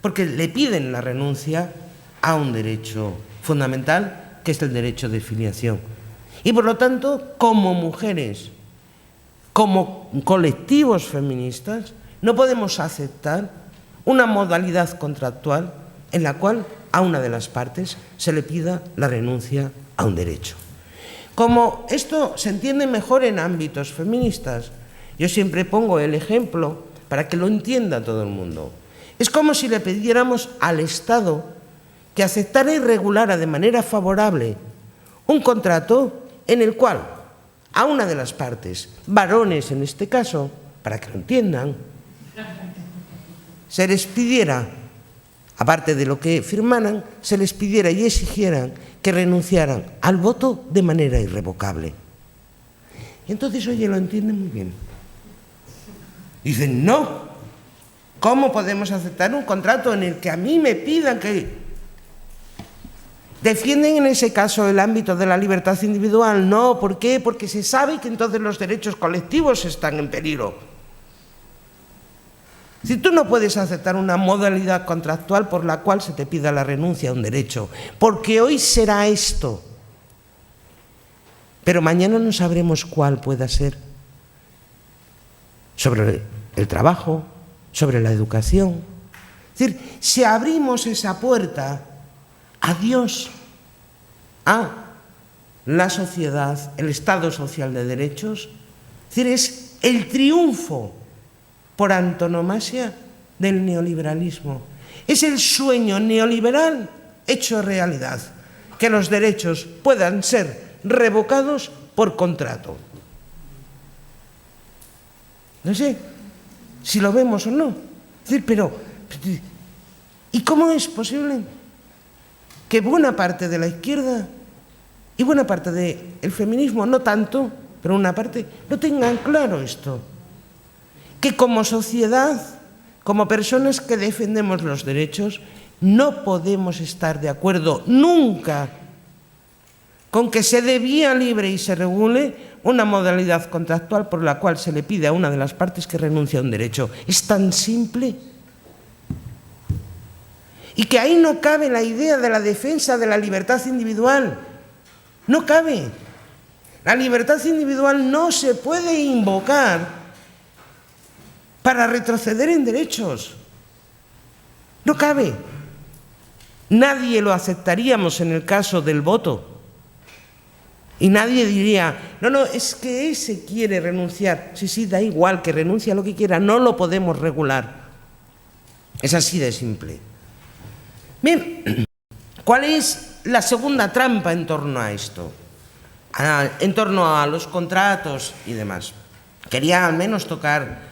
porque le piden la renuncia a un derecho fundamental, que es el derecho de filiación. Y por lo tanto, como mujeres, como colectivos feministas, no podemos aceptar una modalidad contractual en la cual a una de las partes se le pida la renuncia a un derecho. Como esto se entiende mejor en ámbitos feministas, yo siempre pongo el ejemplo para que lo entienda todo el mundo. Es como si le pidiéramos al Estado que aceptara y regulara de manera favorable un contrato en el cual a una de las partes, varones en este caso, para que lo entiendan, se les pidiera, aparte de lo que firmaran, se les pidiera y exigieran que renunciaran al voto de manera irrevocable. Y entonces, oye, lo entienden muy bien. Dicen, no, ¿cómo podemos aceptar un contrato en el que a mí me pidan que... ¿Defienden en ese caso el ámbito de la libertad individual? No, ¿por qué? Porque se sabe que entonces los derechos colectivos están en peligro. Si tú no puedes aceptar una modalidad contractual por la cual se te pida la renuncia a un derecho, porque hoy será esto, pero mañana no sabremos cuál pueda ser, sobre el trabajo, sobre la educación. Es decir, si abrimos esa puerta, adiós a la sociedad, el Estado social de derechos. Es decir, es el triunfo por antonomasia del neoliberalismo. Es el sueño neoliberal hecho realidad, que los derechos puedan ser revocados por contrato. No sé si lo vemos o no. Es decir, pero ¿y cómo es posible que buena parte de la izquierda y buena parte del feminismo, no tanto, pero una parte, no tengan claro esto? Que como sociedad, como personas que defendemos los derechos, no podemos estar de acuerdo nunca con que se dé vía libre y se regule una modalidad contractual por la cual se le pide a una de las partes que renuncie a un derecho. Es tan simple. Y que ahí no cabe la idea de la defensa de la libertad individual. No cabe. La libertad individual no se puede invocar para retroceder en derechos. No cabe. Nadie lo aceptaríamos en el caso del voto. Y nadie diría, no, no, es que ese quiere renunciar. Sí, sí, da igual, que renuncie a lo que quiera, no lo podemos regular. Es así de simple. Bien, ¿cuál es la segunda trampa en torno a esto? En torno a los contratos y demás. Quería al menos tocar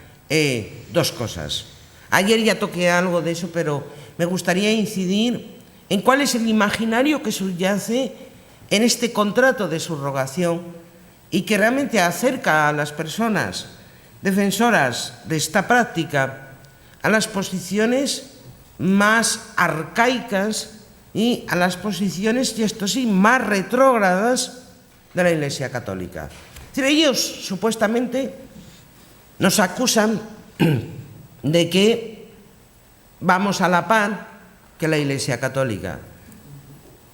dos cosas. Ayer ya toqué algo de eso, pero me gustaría incidir en cuál es el imaginario que subyace en este contrato de subrogación y que realmente acerca a las personas defensoras de esta práctica a las posiciones más arcaicas y a las posiciones, y esto sí, más retrógradas de la Iglesia Católica. Es decir, ellos supuestamente nos acusan de que vamos a la par que la Iglesia Católica.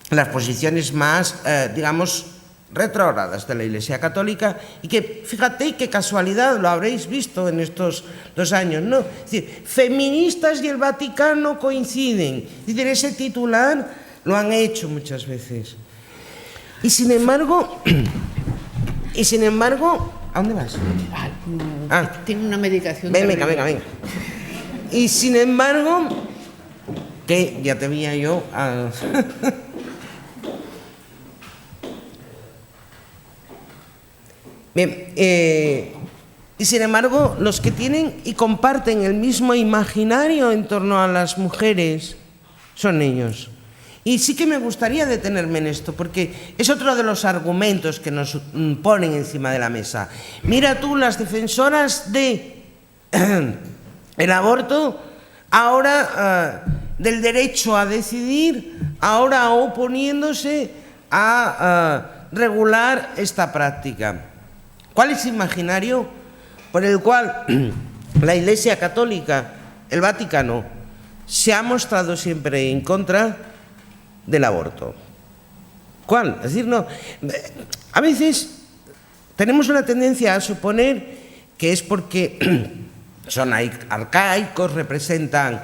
Las posiciones más, digamos, retrógradas de la Iglesia Católica, y que, fíjate qué casualidad, lo habréis visto en estos 2 años, ¿no? Es decir, feministas y el Vaticano coinciden. Es decir, ese titular lo han hecho muchas veces. Y sin embargo, ¿a dónde vas? Tiene una medicación. Venga. Y sin embargo, que ya te veía yo... Bien, y sin embargo, los que tienen y comparten el mismo imaginario en torno a las mujeres son ellos. Y sí que me gustaría detenerme en esto, porque es otro de los argumentos que nos ponen encima de la mesa. Mira tú, las defensoras de el aborto, ahora del derecho a decidir, ahora oponiéndose a regular esta práctica. ¿Cuál es el imaginario por el cual la Iglesia Católica, el Vaticano, se ha mostrado siempre en contra del aborto? ¿Cuál? Es decir, no, a veces tenemos una tendencia a suponer que es porque son arcaicos, representan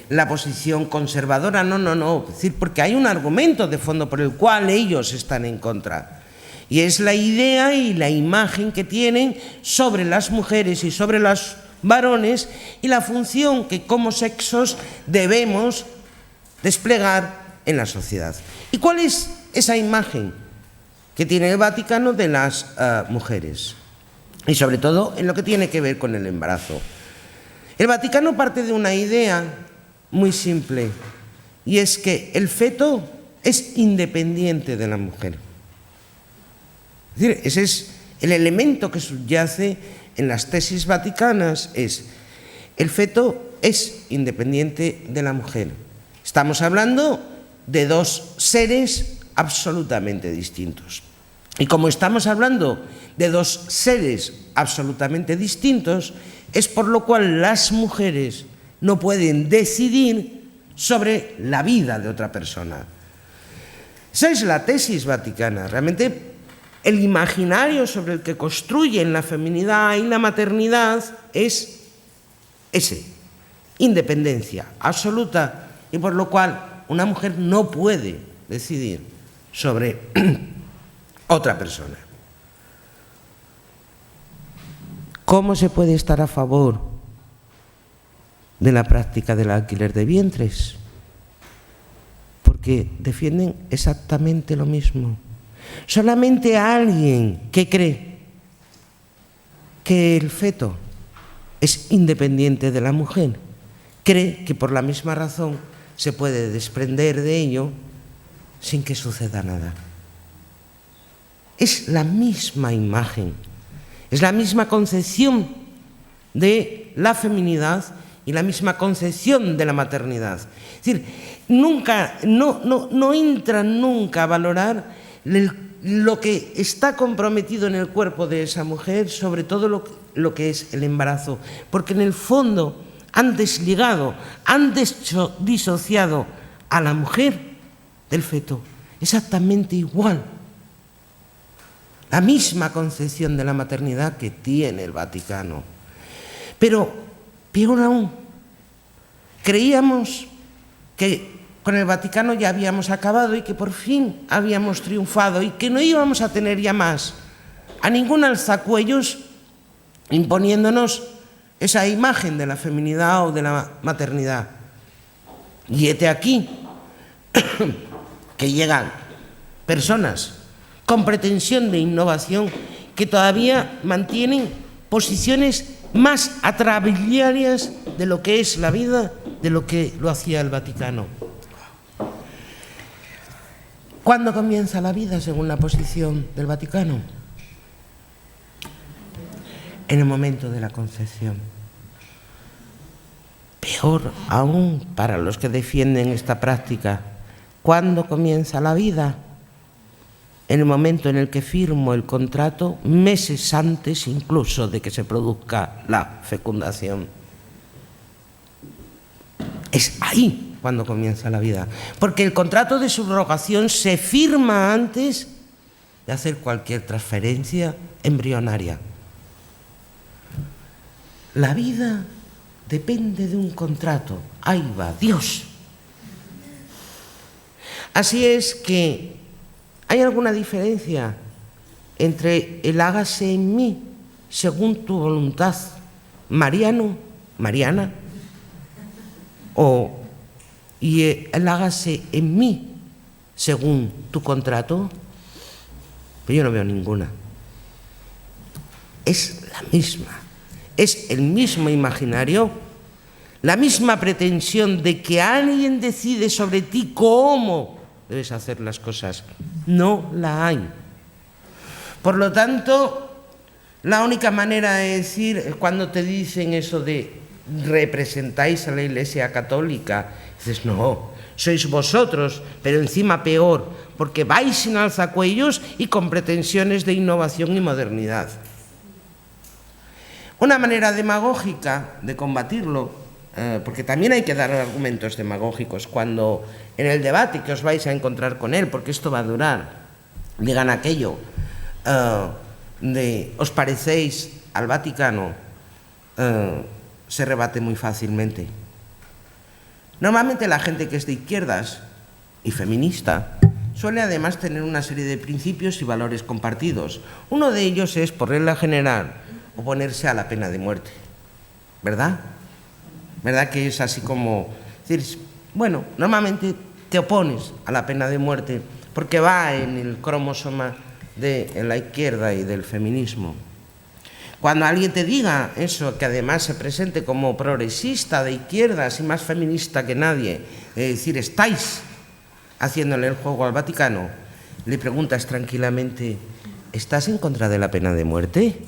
la posición conservadora. No, es decir, porque hay un argumento de fondo por el cual ellos están en contra. Y es la idea y la imagen que tienen sobre las mujeres y sobre los varones y la función que como sexos debemos desplegar en la sociedad. ¿Y cuál es esa imagen que tiene el Vaticano de las mujeres? Y sobre todo en lo que tiene que ver con el embarazo. El Vaticano parte de una idea muy simple, y es que el feto es independiente de la mujer. Es decir, ese es el elemento que subyace en las tesis vaticanas, es el feto es independiente de la mujer. Estamos hablando de dos seres absolutamente distintos. Y como estamos hablando de dos seres absolutamente distintos, es por lo cual las mujeres no pueden decidir sobre la vida de otra persona. Esa es la tesis vaticana. Realmente el imaginario sobre el que construyen la feminidad y la maternidad es ese, independencia absoluta, y por lo cual una mujer no puede decidir sobre otra persona. ¿Cómo se puede estar a favor de la práctica del alquiler de vientres? Porque defienden exactamente lo mismo. Solamente alguien que cree que el feto es independiente de la mujer cree que por la misma razón se puede desprender de ello sin que suceda nada. Es la misma imagen, es la misma concepción de la feminidad y la misma concepción de la maternidad. Es decir, no entran nunca a valorar lo que está comprometido en el cuerpo de esa mujer, sobre todo lo que es el embarazo, porque en el fondo han desligado, han disociado a la mujer del feto, exactamente igual. La misma concepción de la maternidad que tiene el Vaticano. Pero, peor aún, creíamos que con el Vaticano ya habíamos acabado y que por fin habíamos triunfado y que no íbamos a tener ya más a ningún alzacuellos imponiéndonos esa imagen de la feminidad o de la maternidad. Y hete aquí que llegan personas con pretensión de innovación que todavía mantienen posiciones más atrabiliarias de lo que es la vida, de lo que lo hacía el Vaticano. ¿Cuándo comienza la vida según la posición del Vaticano? En el momento de la concepción. Peor aún para los que defienden esta práctica. ¿Cuándo comienza la vida? En el momento en el que firmo el contrato, meses antes incluso de que se produzca la fecundación. Es ahí cuando comienza la vida, porque el contrato de subrogación se firma antes de hacer cualquier transferencia embrionaria. La vida depende de un contrato. Ahí va Dios. Así es que ¿hay alguna diferencia entre el hágase en mí según tu voluntad, Mariano, Mariana, y el hágase en mí según tu contrato? Pero yo no veo ninguna. Es la misma. Es el mismo imaginario, la misma pretensión de que alguien decide sobre ti cómo debes hacer las cosas. No la hay. Por lo tanto, la única manera de decir, cuando te dicen eso de representáis a la Iglesia Católica, dices, no, sois vosotros, pero encima peor, porque vais sin alzacuellos y con pretensiones de innovación y modernidad. Una manera demagógica de combatirlo, porque también hay que dar argumentos demagógicos cuando en el debate que os vais a encontrar con él, porque esto va a durar, digan aquello de os parecéis al Vaticano, se rebate muy fácilmente. Normalmente la gente que es de izquierdas y feminista suele además tener una serie de principios y valores compartidos. Uno de ellos es, por regla general, oponerse a la pena de muerte, ¿verdad? ¿Verdad que es así como decir, bueno, normalmente te opones a la pena de muerte porque va en el cromosoma de la izquierda y del feminismo? Cuando alguien te diga eso, que además se presente como progresista de izquierdas y más feminista que nadie, es decir, estáis haciéndole el juego al Vaticano, le preguntas tranquilamente, ¿estás en contra de la pena de muerte?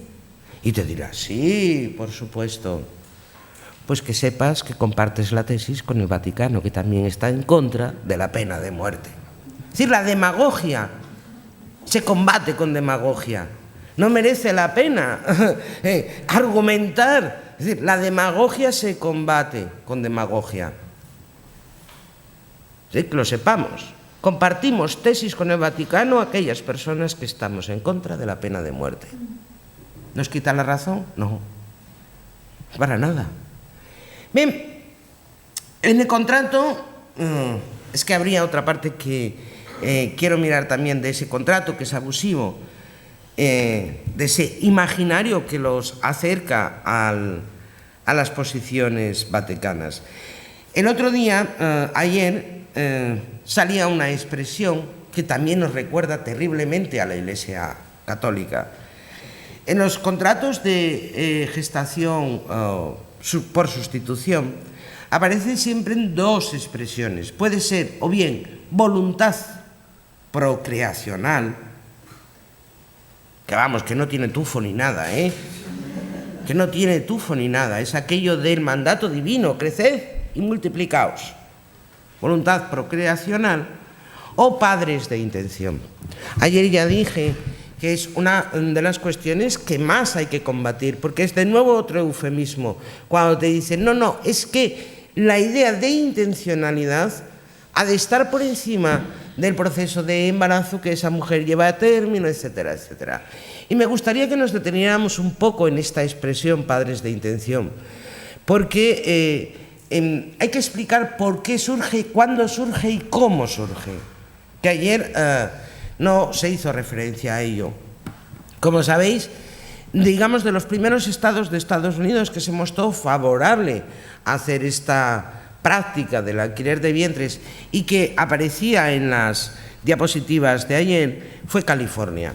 Y te dirá, sí, por supuesto. Pues que sepas que compartes la tesis con el Vaticano, que también está en contra de la pena de muerte. Es decir, la demagogia se combate con demagogia. No merece la pena argumentar. Es decir, la demagogia se combate con demagogia. ¿Sí? Que lo sepamos. Compartimos tesis con el Vaticano aquellas personas que estamos en contra de la pena de muerte. ¿Nos quita la razón? No. Para nada. Bien, en el contrato, es que habría otra parte que quiero mirar también de ese contrato, que es abusivo, de ese imaginario que los acerca a las posiciones vaticanas. El otro día, ayer, salía una expresión que también nos recuerda terriblemente a la Iglesia Católica. En los contratos de gestación por sustitución aparecen siempre dos expresiones. Puede ser o bien voluntad procreacional, que vamos, que no tiene tufo ni nada, que no tiene tufo ni nada, es aquello del mandato divino, creced y multiplicaos. Voluntad procreacional o padres de intención. Ayer ya dije que es una de las cuestiones que más hay que combatir, porque es de nuevo otro eufemismo. Cuando te dicen, no, es que la idea de intencionalidad ha de estar por encima del proceso de embarazo que esa mujer lleva a término, etcétera, etcétera. Y me gustaría que nos deteniéramos un poco en esta expresión, padres de intención, porque hay que explicar por qué surge, cuándo surge y cómo surge. Que ayer no se hizo referencia a ello. Como sabéis, digamos, de los primeros estados de Estados Unidos que se mostró favorable a hacer esta práctica del alquiler de vientres y que aparecía en las diapositivas de ayer, fue California.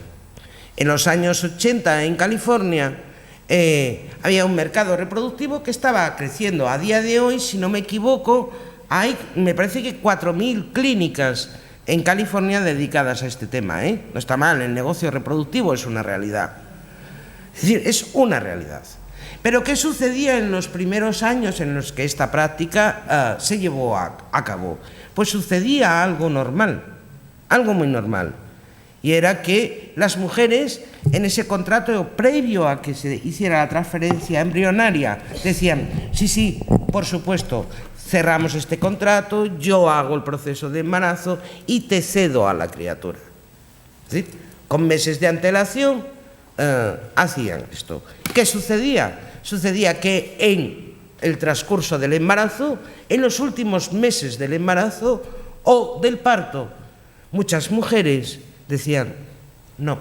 En los años 80 en California había un mercado reproductivo que estaba creciendo. A día de hoy, si no me equivoco, hay, me parece que 4.000 clínicas en California dedicadas a este tema. No está mal, el negocio reproductivo es una realidad. Es decir, es una realidad. Pero ¿qué sucedía en los primeros años en los que esta práctica se llevó a cabo? Pues sucedía algo normal, algo muy normal. Y era que las mujeres, en ese contrato previo a que se hiciera la transferencia embrionaria, decían, sí, por supuesto, cerramos este contrato, yo hago el proceso de embarazo y te cedo a la criatura. ¿Sí? Con meses de antelación hacían esto. ¿Qué sucedía? Sucedía que en el transcurso del embarazo, en los últimos meses del embarazo o del parto, muchas mujeres decían, no,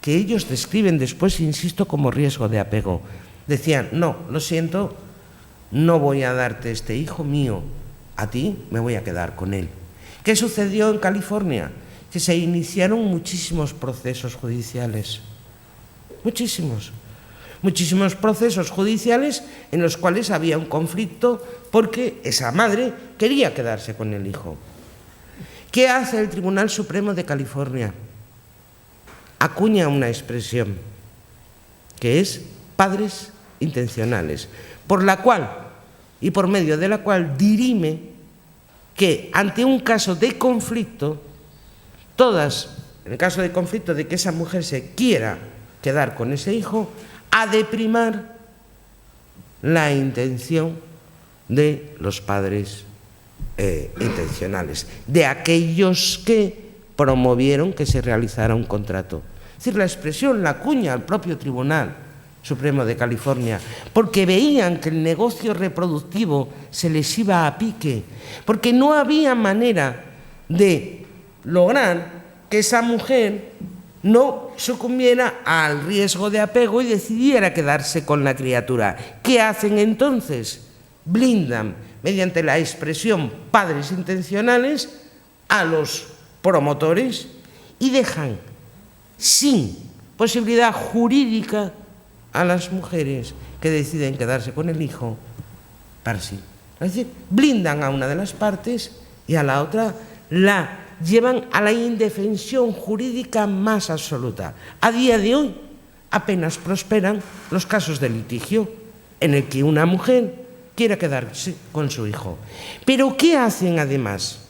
que ellos describen después, insisto, como riesgo de apego. Decían, no, lo siento, no voy a darte este hijo mío, a ti me voy a quedar con él. ¿Qué sucedió en California? Que se iniciaron muchísimos procesos judiciales, muchísimos, muchísimos procesos judiciales en los cuales había un conflicto porque esa madre quería quedarse con el hijo. ¿Qué hace el Tribunal Supremo de California? Acuña una expresión que es padres intencionales, por la cual y por medio de la cual dirime que ante un caso de conflicto, en el caso de conflicto de que esa mujer se quiera quedar con ese hijo, ha de primar la intención de los padres intencionales, de aquellos que promovieron que se realizara un contrato. Es decir, la expresión la acuña el propio Tribunal Supremo de California, porque veían que el negocio reproductivo se les iba a pique, porque no había manera de lograr que esa mujer no sucumbiera al riesgo de apego y decidiera quedarse con la criatura. ¿Qué hacen entonces? Blindan, mediante la expresión padres intencionales, a los promotores y dejan sin posibilidad jurídica a las mujeres que deciden quedarse con el hijo para sí. Es decir, blindan a una de las partes y a la otra la llevan a la indefensión jurídica más absoluta. A día de hoy apenas prosperan los casos de litigio en el que una mujer quiera quedarse con su hijo. ¿Pero qué hacen además?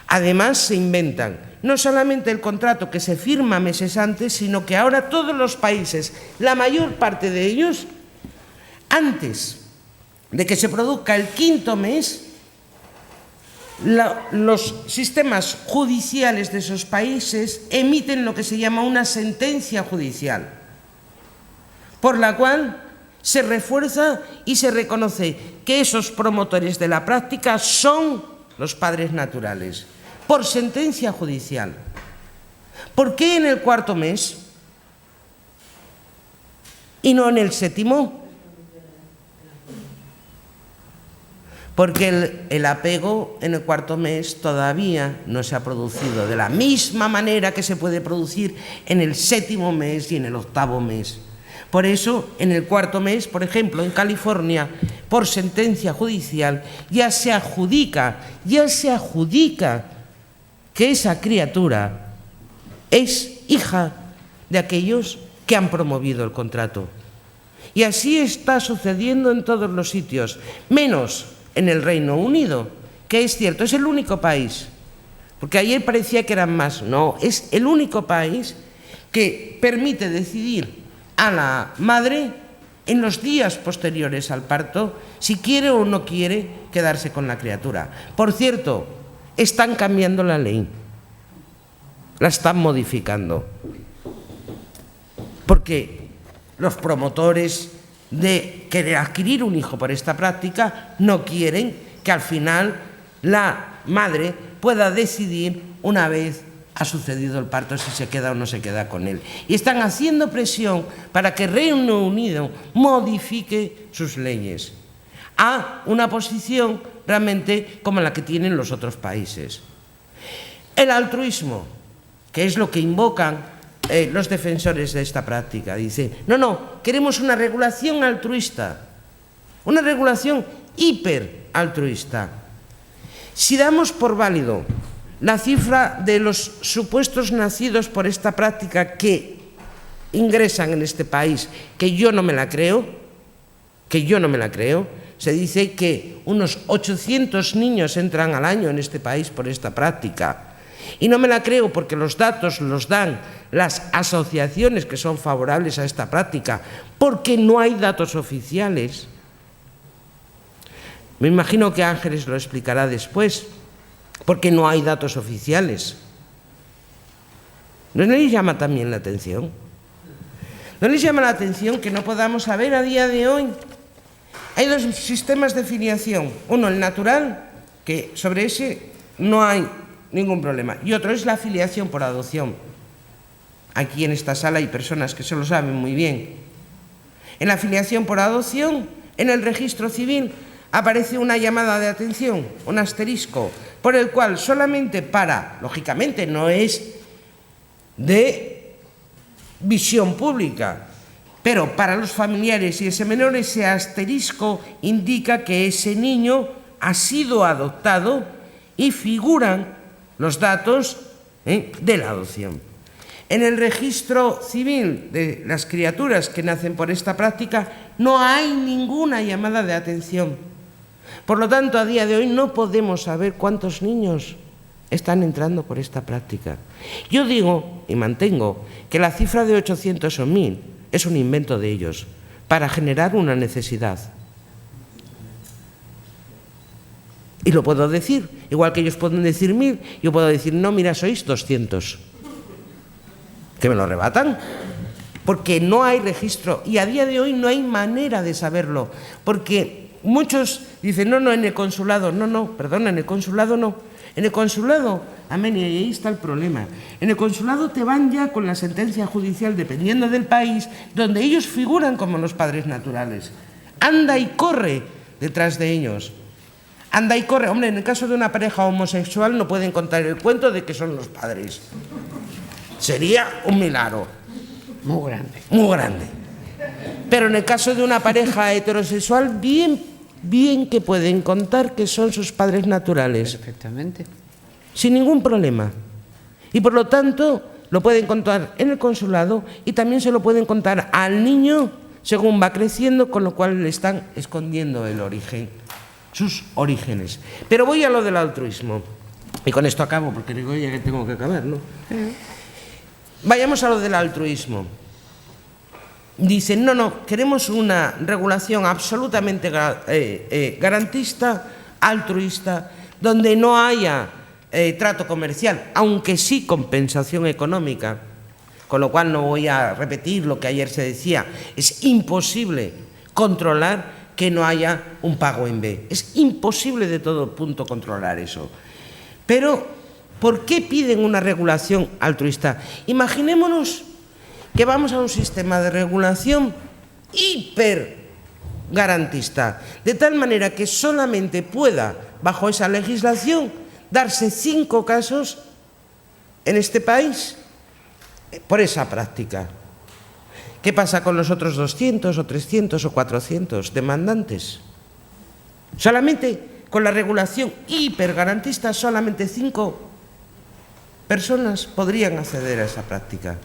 Además se inventan no solamente el contrato que se firma meses antes, sino que ahora todos los países, la mayor parte de ellos, antes de que se produzca el 5.º mes, los sistemas judiciales de esos países emiten lo que se llama una sentencia judicial, por la cual se refuerza y se reconoce que esos promotores de la práctica son los padres naturales, por sentencia judicial. ¿Por qué en el 4.º mes y no en el 7.º? Porque el apego en el 4.º mes todavía no se ha producido de la misma manera que se puede producir en el 7.º mes y en el 8.º mes. Por eso, en el 4.º mes, por ejemplo, en California, por sentencia judicial, ya se adjudica que esa criatura es hija de aquellos que han promovido el contrato. Y así está sucediendo en todos los sitios, menos en el Reino Unido, que es cierto, es el único país, porque ayer parecía que eran más, no, es el único país que permite decidir a la madre en los días posteriores al parto si quiere o no quiere quedarse con la criatura. Por cierto, están cambiando la ley, la están modificando, porque los promotores de querer adquirir un hijo por esta práctica no quieren que al final la madre pueda decidir una vez ha sucedido el parto si se queda o no se queda con él. Y están haciendo presión para que Reino Unido modifique sus leyes a una posición realmente como la que tienen los otros países. El altruismo, que es lo que invocan los defensores de esta práctica, dice, no, queremos una regulación altruista, una regulación hiperaltruista. Si damos por válido la cifra de los supuestos nacidos por esta práctica que ingresan en este país, que yo no me la creo, se dice que unos 800 niños entran al año en este país por esta práctica. Y no me la creo porque los datos los dan las asociaciones que son favorables a esta práctica, porque no hay datos oficiales. Me imagino que Ángeles lo explicará después, porque no hay datos oficiales. ¿No les llama también la atención? ¿No les llama la atención que no podamos saber a día de hoy? Hay dos sistemas de filiación, uno el natural, que sobre ese no hay ningún problema, y otro es la filiación por adopción. Aquí en esta sala hay personas que se lo saben muy bien. En la filiación por adopción, en el registro civil, aparece una llamada de atención, un asterisco, por el cual solamente lógicamente no es de visión pública, Pero para los familiares y ese menor, ese asterisco indica que ese niño ha sido adoptado y figuran los datos de la adopción. En el registro civil de las criaturas que nacen por esta práctica no hay ninguna llamada de atención. Por lo tanto, a día de hoy no podemos saber cuántos niños están entrando por esta práctica. Yo digo y mantengo que la cifra de 800 o 1000 es un invento de ellos para generar una necesidad. Y lo puedo decir, igual que ellos pueden decir 1000, yo puedo decir, no, mira, sois 200. Que me lo rebatan, porque no hay registro y a día de hoy no hay manera de saberlo, porque muchos dicen, no, en el consulado, perdona, en el consulado no. En el consulado, Amenia, y ahí está el problema, en el consulado te van ya con la sentencia judicial, dependiendo del país, donde ellos figuran como los padres naturales. Anda y corre detrás de ellos. Anda y corre. Hombre, en el caso de una pareja homosexual no pueden contar el cuento de que son los padres. Sería un milagro. Muy grande. Muy grande. Pero en el caso de una pareja heterosexual, bien que pueden contar que son sus padres naturales. Perfectamente. Sin ningún problema. Y por lo tanto, lo pueden contar en el consulado y también se lo pueden contar al niño según va creciendo, con lo cual le están escondiendo el origen, sus orígenes. Pero voy a lo del altruismo. Y con esto acabo, porque digo, ya que tengo que acabar, ¿no? Vayamos a lo del altruismo. Dicen, no, queremos una regulación absolutamente garantista, altruista, donde no haya trato comercial, aunque sí compensación económica. Con lo cual no voy a repetir lo que ayer se decía. Es imposible controlar que no haya un pago en B. Es imposible de todo punto controlar eso. Pero, ¿por qué piden una regulación altruista? Imaginémonos que vamos a un sistema de regulación hiper garantista, de tal manera que solamente pueda, bajo esa legislación, darse 5 casos en este país por esa práctica. ¿Qué pasa con los otros 200 o 300 o 400 demandantes? Solamente con la regulación hipergarantista, solamente 5 personas podrían acceder a esa práctica.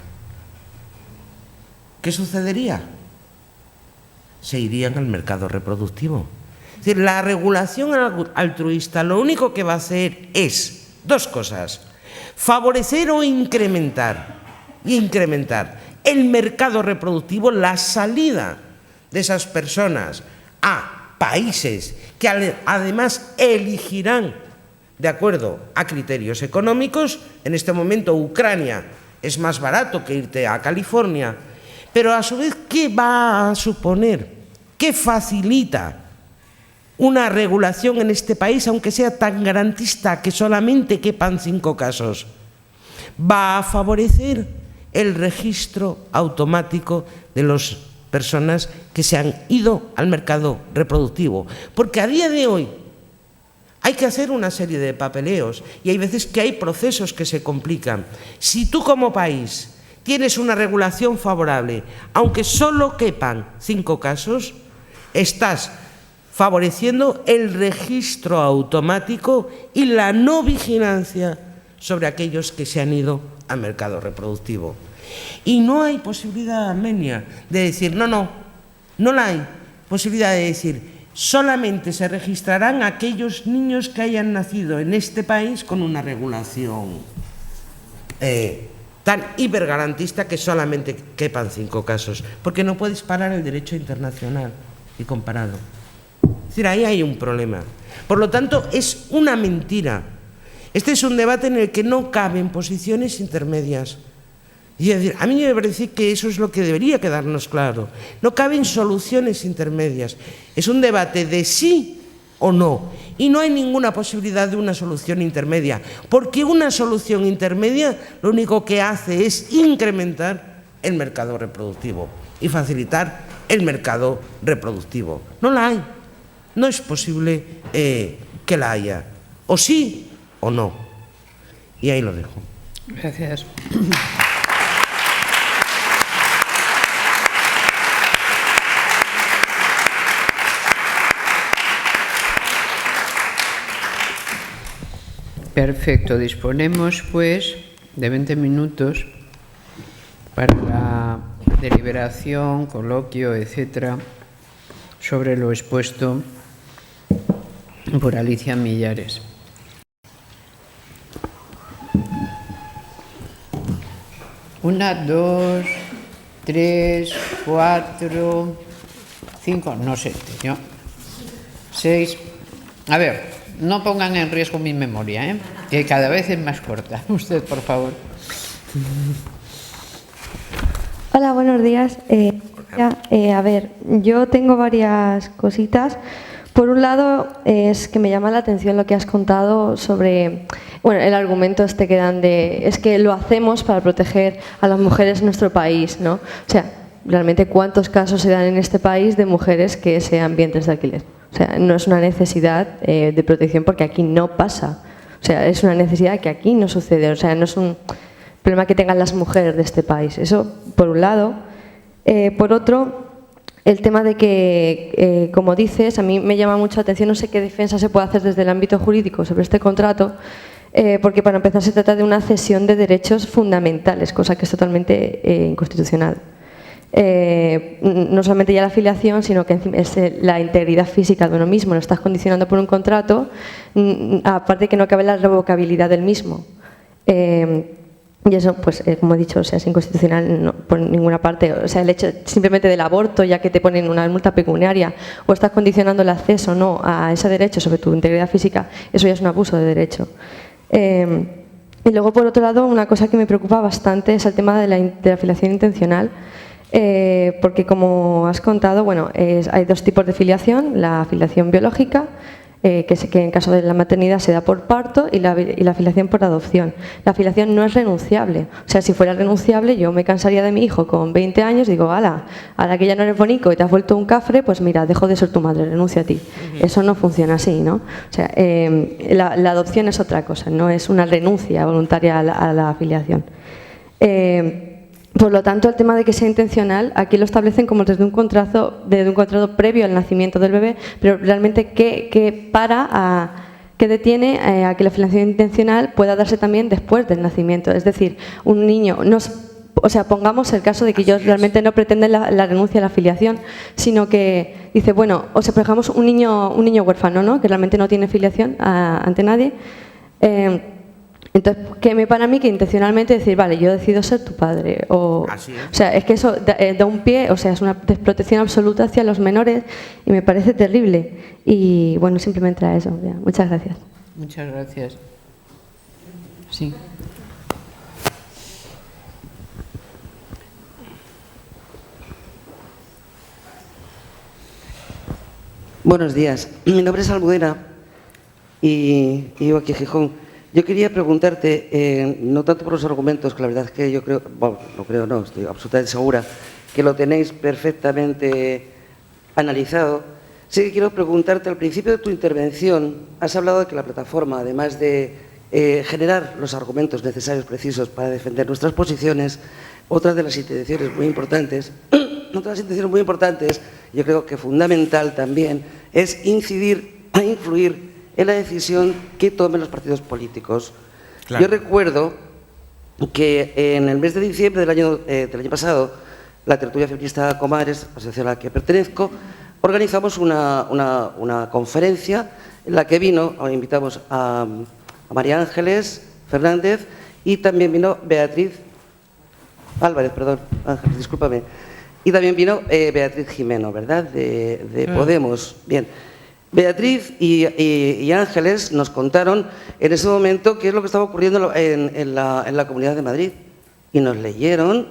¿Qué sucedería? Se irían al mercado reproductivo. Es decir, la regulación altruista lo único que va a hacer es 2 cosas: favorecer o incrementar el mercado reproductivo, la salida de esas personas a países que además elegirán de acuerdo a criterios económicos. En este momento Ucrania es más barato que irte a California, pero a su vez, ¿qué va a suponer? ¿Qué facilita una regulación en este país, aunque sea tan garantista que solamente quepan 5 casos? Va a favorecer el registro automático de las personas que se han ido al mercado reproductivo. Porque a día de hoy hay que hacer una serie de papeleos y hay veces que hay procesos que se complican. Si tú como país tienes una regulación favorable, aunque solo quepan 5 casos, estás favoreciendo el registro automático y la no vigilancia sobre aquellos que se han ido al mercado reproductivo. Y no hay posibilidad, Amenia, de decir, no la hay posibilidad de decir, solamente se registrarán aquellos niños que hayan nacido en este país con una regulación tan hipergarantista que solamente quepan 5 casos, porque no puedes parar el derecho internacional y compararlo. Es decir, ahí hay un problema. Por lo tanto, es una mentira. Este es un debate en el que no caben posiciones intermedias. Y es decir, a mí me parece que eso es lo que debería quedarnos claro. No caben soluciones intermedias. Es un debate de sí o no. Y no hay ninguna posibilidad de una solución intermedia, porque una solución intermedia lo único que hace es incrementar el mercado reproductivo y facilitar el mercado reproductivo. No la hay. No es posible que la haya. O sí o no. Y ahí lo dejo. Gracias. Perfecto, disponemos pues de 20 minutos para la deliberación, coloquio, etcétera, sobre lo expuesto por Alicia Millares. Una, dos, tres, cuatro, cinco, no sé, ¿no? Seis. A ver, no pongan en riesgo mi memoria, que cada vez es más corta. Usted, por favor. Hola, buenos días. A ver, yo tengo varias cositas. Por un lado, es que me llama la atención lo que has contado sobre, bueno, el argumento este que dan de, es que lo hacemos para proteger a las mujeres en nuestro país, ¿no? O sea, realmente, ¿cuántos casos se dan en este país de mujeres que sean vientres de alquiler? O sea, no es una necesidad de protección porque aquí no pasa. O sea, es una necesidad que aquí no sucede. O sea, no es un problema que tengan las mujeres de este país. Eso, por un lado. Por otro, el tema de que, como dices, a mí me llama mucho la atención, no sé qué defensa se puede hacer desde el ámbito jurídico sobre este contrato, porque para empezar se trata de una cesión de derechos fundamentales, cosa que es totalmente inconstitucional. No solamente ya la afiliación, sino que es la integridad física de uno mismo, lo estás condicionando por un contrato, aparte que no cabe la revocabilidad del mismo. Y eso, pues, como he dicho, o sea, es inconstitucional no, por ninguna parte. O sea, el hecho simplemente del aborto, ya que te ponen una multa pecuniaria, o estás condicionando el acceso no a ese derecho sobre tu integridad física, eso ya es un abuso de derecho. Y luego, por otro lado, una cosa que me preocupa bastante es el tema de la filiación intencional, porque, como has contado, bueno, hay dos tipos de filiación: la filiación biológica, que en caso de la maternidad se da por parto, y la filiación por adopción. La filiación no es renunciable. O sea, si fuera renunciable, yo me cansaría de mi hijo con 20 años y digo, ala, ahora que ya no eres bonico y te has vuelto un cafre, pues mira, dejo de ser tu madre, renuncio a ti. Eso no funciona así, ¿no? O sea, la adopción es otra cosa, no es una renuncia voluntaria a la filiación. Por lo tanto, el tema de que sea intencional, aquí lo establecen como desde un contrato previo al nacimiento del bebé, pero realmente ¿qué detiene a que la filiación intencional pueda darse también después del nacimiento? Es decir, un niño, o sea, pongamos el caso de que ellos realmente no pretenden la renuncia a la filiación, sino que dice, bueno, o sea, por ejemplo, un niño huérfano, ¿no?, que realmente no tiene filiación ante nadie. Entonces, para mí que intencionalmente decir, vale, yo decido ser tu padre, o sea, es que eso da un pie, o sea, es una desprotección absoluta hacia los menores y me parece terrible. Y bueno, simplemente a eso. Ya. Muchas gracias. Muchas gracias. Sí. Buenos días. Mi nombre es Almudena y vivo aquí en Gijón. Yo quería preguntarte, no tanto por los argumentos, que la verdad es que yo creo, bueno, no, estoy absolutamente segura que lo tenéis perfectamente analizado. Sí que quiero preguntarte, al principio de tu intervención has hablado de que la plataforma, además de generar los argumentos necesarios, precisos para defender nuestras posiciones, otra de las intenciones muy importantes, yo creo que fundamental también, es incidir e influir en la decisión que tomen los partidos políticos. Claro. Yo recuerdo que en el mes de diciembre del año pasado, la tertulia feminista Comadres, asociación a la que pertenezco, organizamos una conferencia en la que invitamos a María Ángeles Fernández y también vino Beatriz Álvarez, perdón, Ángeles, discúlpame, y también vino Beatriz Jimeno, ¿verdad?, de Podemos. Bien. Beatriz y Ángeles nos contaron en ese momento qué es lo que estaba ocurriendo en la Comunidad de Madrid y nos leyeron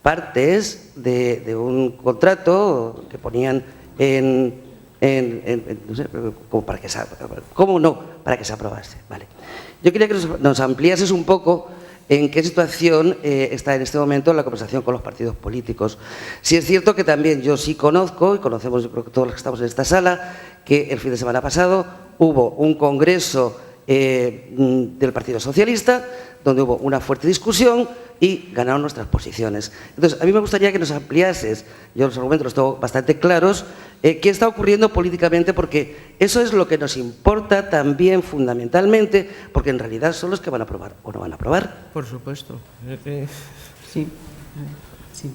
partes de un contrato que ponían no sé, como para que se aprobase. Vale. Yo quería que nos ampliases un poco en qué situación está en este momento la conversación con los partidos políticos. Sí es cierto que también yo sí conozco, y conocemos, yo creo que todos los que estamos en esta sala, que el fin de semana pasado hubo un congreso del Partido Socialista, donde hubo una fuerte discusión y ganaron nuestras posiciones. Entonces, a mí me gustaría que nos ampliases, yo los argumentos los tengo bastante claros, qué está ocurriendo políticamente, porque eso es lo que nos importa también fundamentalmente, porque en realidad son los que van a aprobar o no van a aprobar. Por supuesto. Sí. Sí.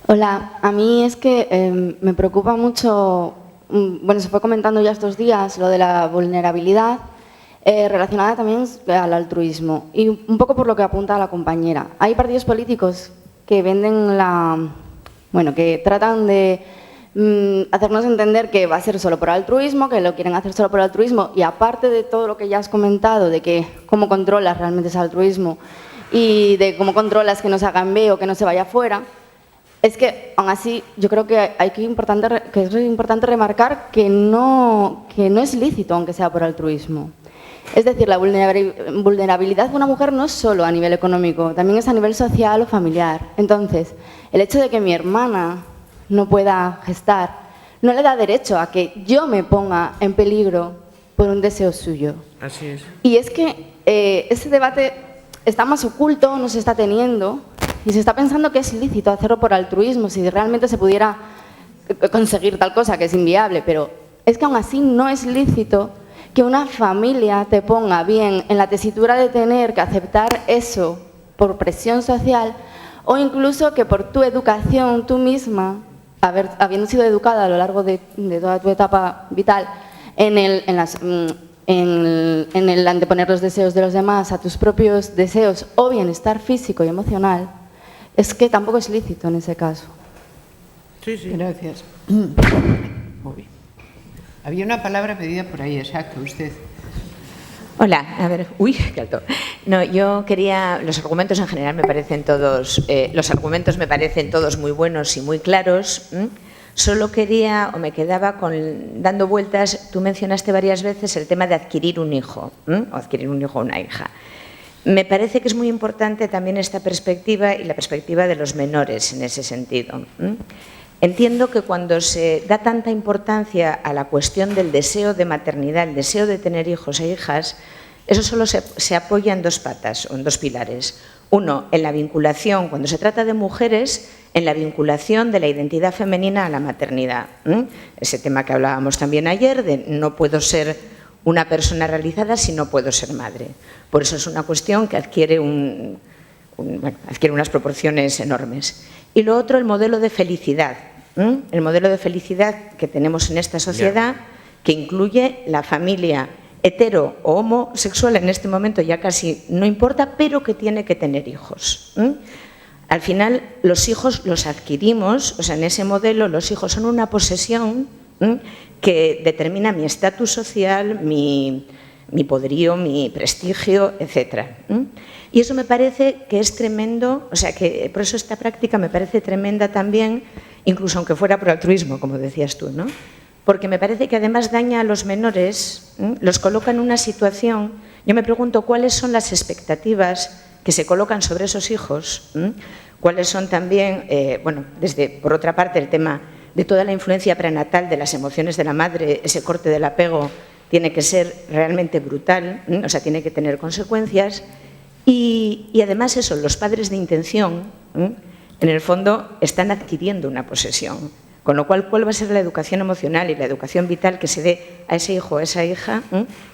Hola, a mí es que me preocupa mucho, bueno, se fue comentando ya estos días lo de la vulnerabilidad relacionada también al altruismo y un poco por lo que apunta la compañera. Hay partidos políticos que venden que tratan de hacernos entender que va a ser solo por altruismo, que lo quieren hacer solo por altruismo y aparte de todo lo que ya has comentado, de que cómo controlas realmente ese altruismo y de cómo controlas que no se hagan B o que no se vaya fuera. Es que, aún así, yo creo que es importante remarcar que no es lícito, aunque sea por altruismo. Es decir, la vulnerabilidad de una mujer no es solo a nivel económico, también es a nivel social o familiar. Entonces, el hecho de que mi hermana no pueda gestar no le da derecho a que yo me ponga en peligro por un deseo suyo. Así es. Y es que ese debate está más oculto, no se está teniendo. Y se está pensando que es lícito hacerlo por altruismo, si realmente se pudiera conseguir tal cosa que es inviable, pero es que aún así no es lícito que una familia te ponga bien en la tesitura de tener que aceptar eso por presión social o incluso que por tu educación, tú misma, habiendo sido educada a lo largo de toda tu etapa vital en el anteponer los deseos de los demás a tus propios deseos o bienestar físico y emocional, es que tampoco es lícito en ese caso. Sí, sí. Gracias. Había una palabra pedida por ahí, exacto, usted. Hola, a ver, qué alto. No, yo quería, los argumentos en general me parecen todos, muy buenos y muy claros. Solo quería, o me quedaba dando vueltas, tú mencionaste varias veces el tema de adquirir un hijo, o adquirir un hijo o una hija. Me parece que es muy importante también esta perspectiva y la perspectiva de los menores en ese sentido. Entiendo que cuando se da tanta importancia a la cuestión del deseo de maternidad, el deseo de tener hijos e hijas, eso solo se apoya en dos patas o en dos pilares. Uno, en la vinculación, cuando se trata de mujeres, en la vinculación de la identidad femenina a la maternidad. Ese tema que hablábamos también ayer, de no puedo ser una persona realizada si no puedo ser madre. Por eso es una cuestión que adquiere unas proporciones enormes. Y lo otro, el modelo de felicidad. El modelo de felicidad que tenemos en esta sociedad, que incluye la familia hetero o homosexual, en este momento ya casi no importa, pero que tiene que tener hijos. Al final, los hijos los adquirimos, o sea, en ese modelo los hijos son una posesión que determina mi estatus social, mi poderío, mi prestigio, etc. Y eso me parece que es tremendo, o sea, que por eso esta práctica me parece tremenda también, incluso aunque fuera por altruismo, como decías tú, ¿no? Porque me parece que además daña a los menores, los coloca en una situación. Yo me pregunto cuáles son las expectativas que se colocan sobre esos hijos, cuáles son también, por otra parte, el tema de toda la influencia prenatal de las emociones de la madre, ese corte del apego tiene que ser realmente brutal, o sea, tiene que tener consecuencias. Y además eso, los padres de intención, en el fondo, están adquiriendo una posesión. Con lo cual, ¿cuál va a ser la educación emocional y la educación vital que se dé a ese hijo o a esa hija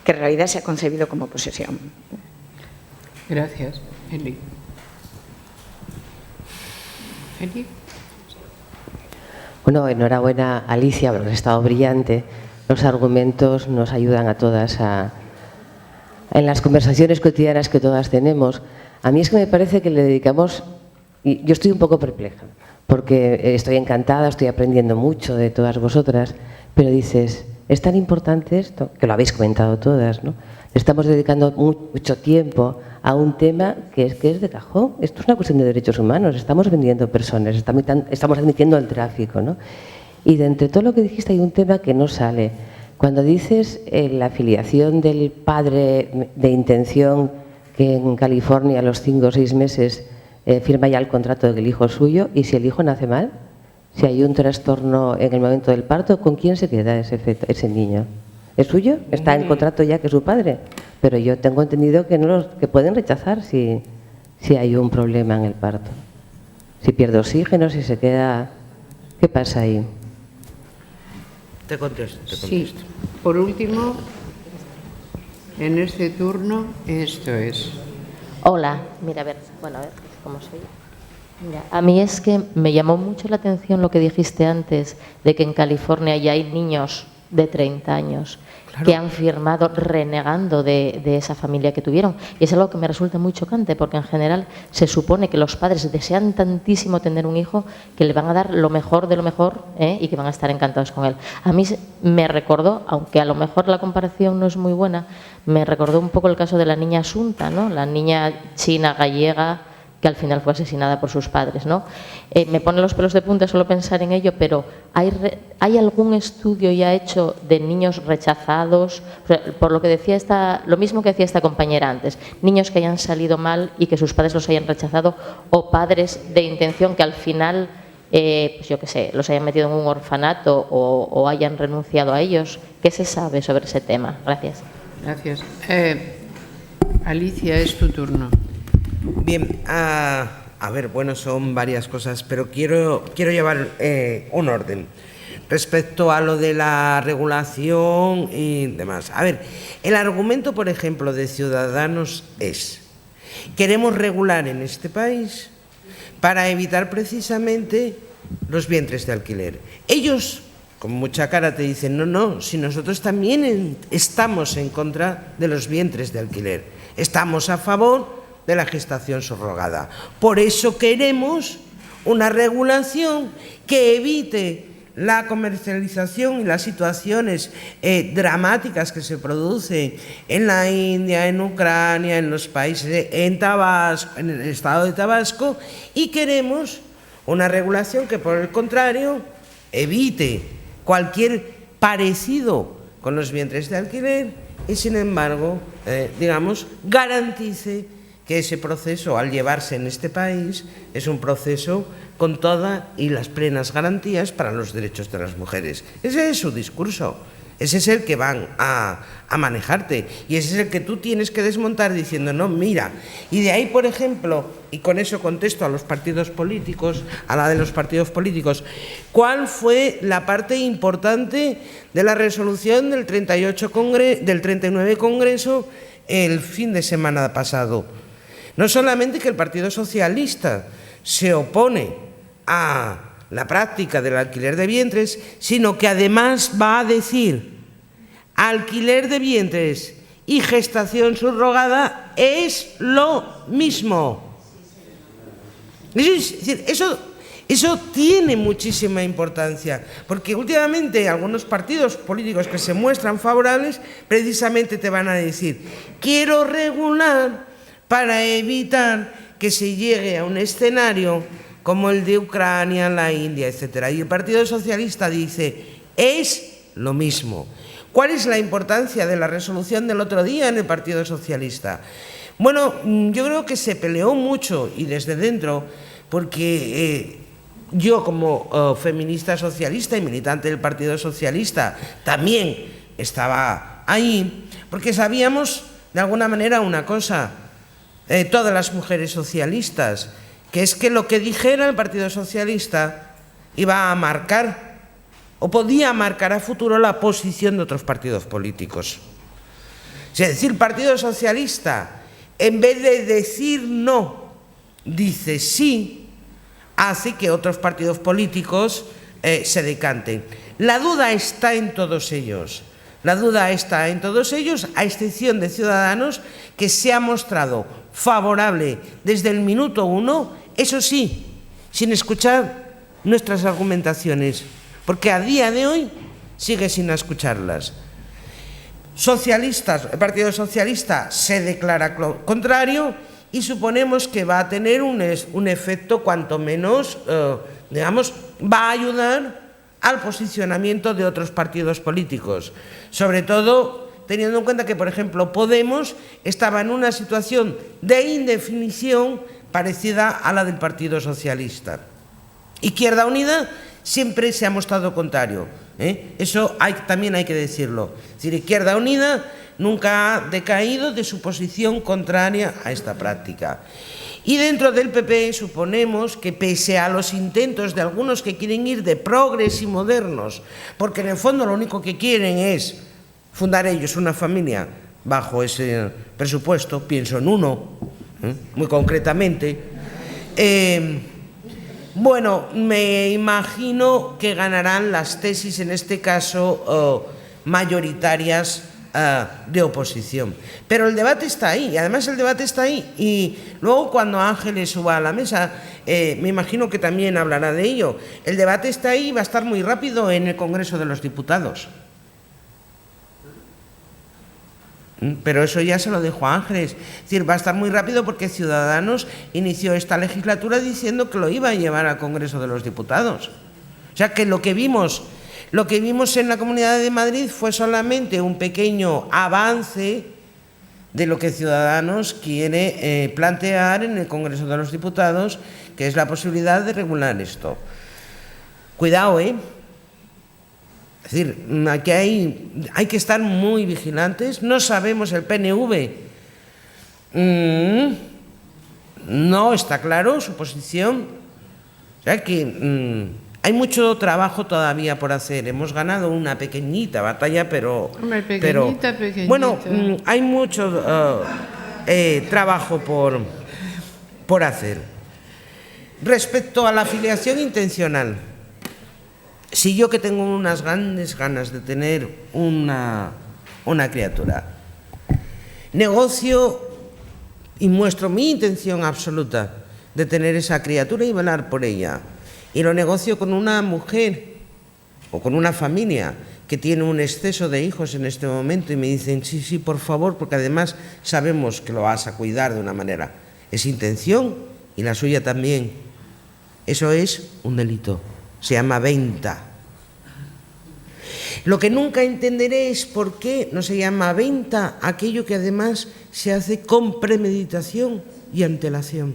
que en realidad se ha concebido como posesión? Gracias. Eli. Eli. Bueno, enhorabuena Alicia, porque has estado brillante. Los argumentos nos ayudan a todas en las conversaciones cotidianas que todas tenemos. A mí es que me parece que le dedicamos, y yo estoy un poco perpleja, porque estoy encantada, estoy aprendiendo mucho de todas vosotras, pero dices, es tan importante esto, que lo habéis comentado todas, ¿no? Estamos dedicando mucho tiempo a un tema que es de cajón. Esto es una cuestión de derechos humanos, estamos vendiendo personas, estamos admitiendo el tráfico, ¿no? Y de entre todo lo que dijiste hay un tema que no sale. Cuando dices la afiliación del padre de intención que en California a los 5 o 6 meses firma ya el contrato de que el hijo es suyo, y si el hijo nace mal, si hay un trastorno en el momento del parto, ¿con quién se queda ese niño? ¿Es suyo? ¿Está en contrato ya que es su padre? pero yo tengo entendido que pueden rechazar si hay un problema en el parto. Si pierde oxígeno, si se queda... ¿Qué pasa ahí? Te contesto. Sí, por último, en este turno, esto es. Hola, mira, a ver cómo soy. Mira, a mí es que me llamó mucho la atención lo que dijiste antes, de que en California ya hay niños de 30 años que han firmado renegando de esa familia que tuvieron. Y es algo que me resulta muy chocante, porque en general se supone que los padres desean tantísimo tener un hijo que le van a dar lo mejor de lo mejor, y que van a estar encantados con él. A mí me recordó, aunque a lo mejor la comparación no es muy buena, me recordó un poco el caso de la niña Asunta, ¿no? La niña china gallega que al final fue asesinada por sus padres, ¿no? Me pone los pelos de punta solo pensar en ello, pero ¿hay algún estudio ya hecho de niños rechazados? O sea, por lo que decía lo mismo que decía esta compañera antes, niños que hayan salido mal y que sus padres los hayan rechazado, o padres de intención que al final, pues yo qué sé, los hayan metido en un orfanato o hayan renunciado a ellos. ¿Qué se sabe sobre ese tema? Gracias. Gracias. Alicia, es tu turno. Bien, a ver, bueno, son varias cosas, pero quiero llevar un orden respecto a lo de la regulación y demás. A ver, el argumento, por ejemplo, de Ciudadanos es: queremos regular en este país para evitar precisamente los vientres de alquiler. Ellos, con mucha cara, te dicen, no, si nosotros también estamos en contra de los vientres de alquiler, estamos a favor de la gestación subrogada. Por eso queremos una regulación que evite la comercialización y las situaciones dramáticas que se producen en la India, en Ucrania, en los países, en Tabasco, en el estado de Tabasco, y queremos una regulación que, por el contrario, evite cualquier parecido con los vientres de alquiler y, sin embargo, garantice que ese proceso, al llevarse en este país, es un proceso con todas y las plenas garantías para los derechos de las mujeres. Ese es su discurso, ese es el que van a manejarte, y ese es el que tú tienes que desmontar diciendo, no, mira. Y de ahí, por ejemplo, y con eso contesto a los partidos políticos, a la de los partidos políticos, ¿cuál fue la parte importante de la resolución del 39 Congreso el fin de semana pasado? No solamente que el Partido Socialista se opone a la práctica del alquiler de vientres, sino que además va a decir: alquiler de vientres y gestación subrogada es lo mismo. Es decir, eso tiene muchísima importancia, porque últimamente algunos partidos políticos que se muestran favorables precisamente te van a decir: quiero regular para evitar que se llegue a un escenario como el de Ucrania, la India, etc. Y el Partido Socialista dice, es lo mismo. ¿Cuál es la importancia de la resolución del otro día en el Partido Socialista? Bueno, yo creo que se peleó mucho, y desde dentro, porque yo como feminista socialista y militante del Partido Socialista también estaba ahí, porque sabíamos de alguna manera una cosa, todas las mujeres socialistas, que es que lo que dijera el Partido Socialista iba a marcar o podía marcar a futuro la posición de otros partidos políticos. Es decir, el Partido Socialista, en vez de decir no, dice sí, hace que otros partidos políticos se decanten. La duda está en todos ellos. La duda está en todos ellos, a excepción de Ciudadanos, que se ha mostrado favorable desde el minuto 1, eso sí, sin escuchar nuestras argumentaciones, porque a día de hoy sigue sin escucharlas. Socialistas, el Partido Socialista se declara contrario y suponemos que va a tener un efecto cuanto menos, va a ayudar al posicionamiento de otros partidos políticos, sobre todo teniendo en cuenta que, por ejemplo, Podemos estaba en una situación de indefinición parecida a la del Partido Socialista. Izquierda Unida siempre se ha mostrado contrario. Eso también hay que decirlo. Es decir, Izquierda Unida nunca ha decaído de su posición contraria a esta práctica. Y dentro del PP suponemos que, pese a los intentos de algunos que quieren ir de progres y modernos, porque en el fondo lo único que quieren es fundar ellos una familia bajo ese presupuesto, pienso en uno, muy concretamente, bueno, me imagino que ganarán las tesis, en este caso, mayoritarias de oposición. Pero el debate está ahí, y además el debate está ahí. Y luego, cuando Ángeles suba a la mesa, me imagino que también hablará de ello. El debate está ahí y va a estar muy rápido en el Congreso de los Diputados. Pero eso ya se lo dejo a Ángeles. Es decir, va a estar muy rápido porque Ciudadanos inició esta legislatura diciendo que lo iba a llevar al Congreso de los Diputados. O sea que lo que vimos en la Comunidad de Madrid fue solamente un pequeño avance de lo que Ciudadanos quiere plantear en el Congreso de los Diputados, que es la posibilidad de regular esto. Cuidado, Es decir, aquí hay que estar muy vigilantes. No sabemos, el PNV no está claro su posición. O sea que hay mucho trabajo todavía por hacer. Hemos ganado una pequeñita batalla, pero pequeñita. Bueno, hay mucho trabajo por hacer. Respecto a la afiliación intencional, si yo, que tengo unas grandes ganas de tener una criatura, negocio y muestro mi intención absoluta de tener esa criatura y velar por ella, y lo negocio con una mujer o con una familia que tiene un exceso de hijos en este momento y me dicen sí, por favor, porque además sabemos que lo vas a cuidar de una manera, es intención y la suya también, eso es un delito. Se llama venta. Lo que nunca entenderé es por qué no se llama venta aquello que además se hace con premeditación y antelación.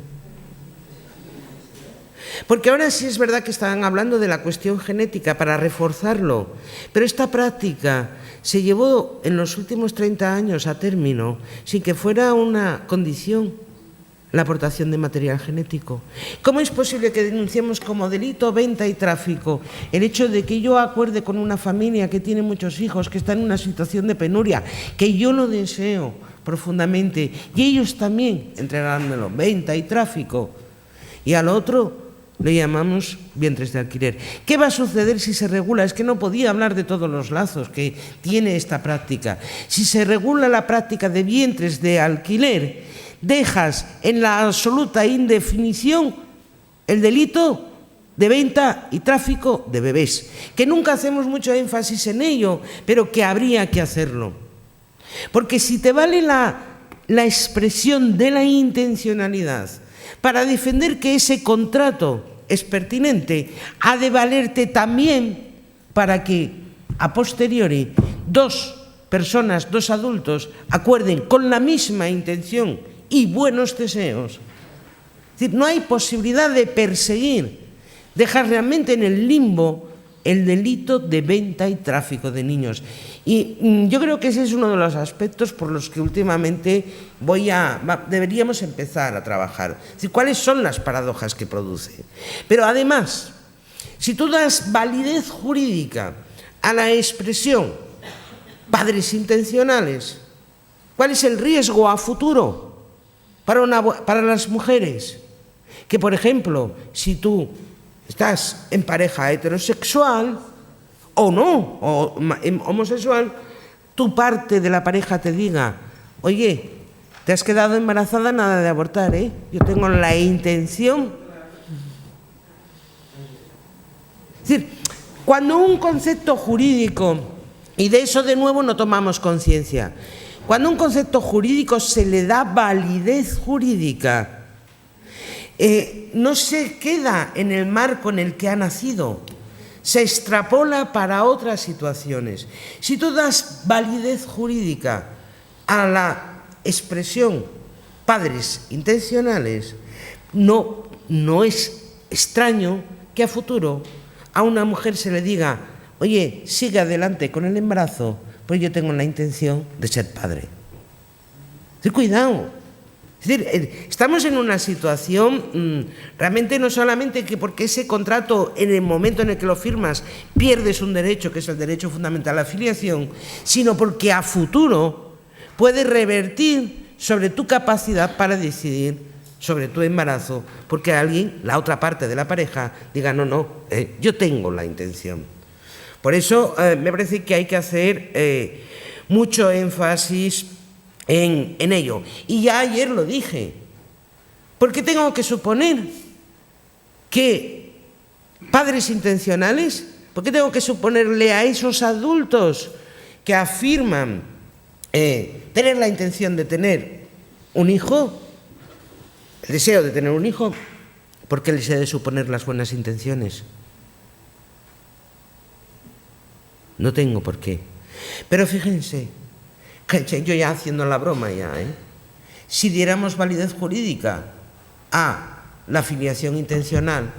Porque ahora sí es verdad que estaban hablando de la cuestión genética para reforzarlo, pero esta práctica se llevó en los últimos 30 años a término sin que fuera una condición la aportación de material genético. ¿Cómo es posible que denunciemos como delito venta y tráfico el hecho de que yo acuerde con una familia que tiene muchos hijos, que está en una situación de penuria, que yo lo deseo profundamente, y ellos también entregármelo, venta y tráfico, y al otro le llamamos vientres de alquiler? ¿Qué va a suceder si se regula? Es que no podía hablar de todos los lazos que tiene esta práctica. Si se regula la práctica de vientres de alquiler, dejas en la absoluta indefinición el delito de venta y tráfico de bebés, que nunca hacemos mucho énfasis en ello, pero que habría que hacerlo. Porque si te vale la expresión de la intencionalidad para defender que ese contrato es pertinente, ha de valerte también para que a posteriori dos personas, dos adultos, acuerden con la misma intención y buenos deseos. Es decir, no hay posibilidad de perseguir, dejar realmente en el limbo el delito de venta y tráfico de niños. Y yo creo que ese es uno de los aspectos por los que últimamente deberíamos empezar a trabajar. Es decir, ¿cuáles son las paradojas que produce? Pero además, si tú das validez jurídica a la expresión padres intencionales, ¿cuál es el riesgo a futuro para las mujeres? Que, por ejemplo, si tú estás en pareja heterosexual o no, o homosexual, tu parte de la pareja te diga: oye, te has quedado embarazada, nada de abortar, yo tengo la intención. Es decir, cuando un concepto jurídico, y de eso de nuevo no tomamos conciencia, cuando a un concepto jurídico se le da validez jurídica, no se queda en el marco en el que ha nacido, se extrapola para otras situaciones. Si tú das validez jurídica a la expresión padres intencionales, no es extraño que a futuro a una mujer se le diga: oye, sigue adelante con el embarazo, pues yo tengo la intención de ser padre. Cuidado. Es decir, estamos en una situación realmente no solamente que porque ese contrato en el momento en el que lo firmas pierdes un derecho, que es el derecho fundamental a la filiación, sino porque a futuro puede revertir sobre tu capacidad para decidir sobre tu embarazo, porque alguien, la otra parte de la pareja, diga, no, yo tengo la intención. Por eso me parece que hay que hacer mucho énfasis en ello. Y ya ayer lo dije. ¿Por qué tengo que suponer que padres intencionales, por qué tengo que suponerle a esos adultos que afirman tener la intención de tener un hijo, el deseo de tener un hijo, por qué les he de suponer las buenas intenciones? No tengo por qué. Pero fíjense, yo ya haciendo la broma ya, si diéramos validez jurídica a la filiación intencional,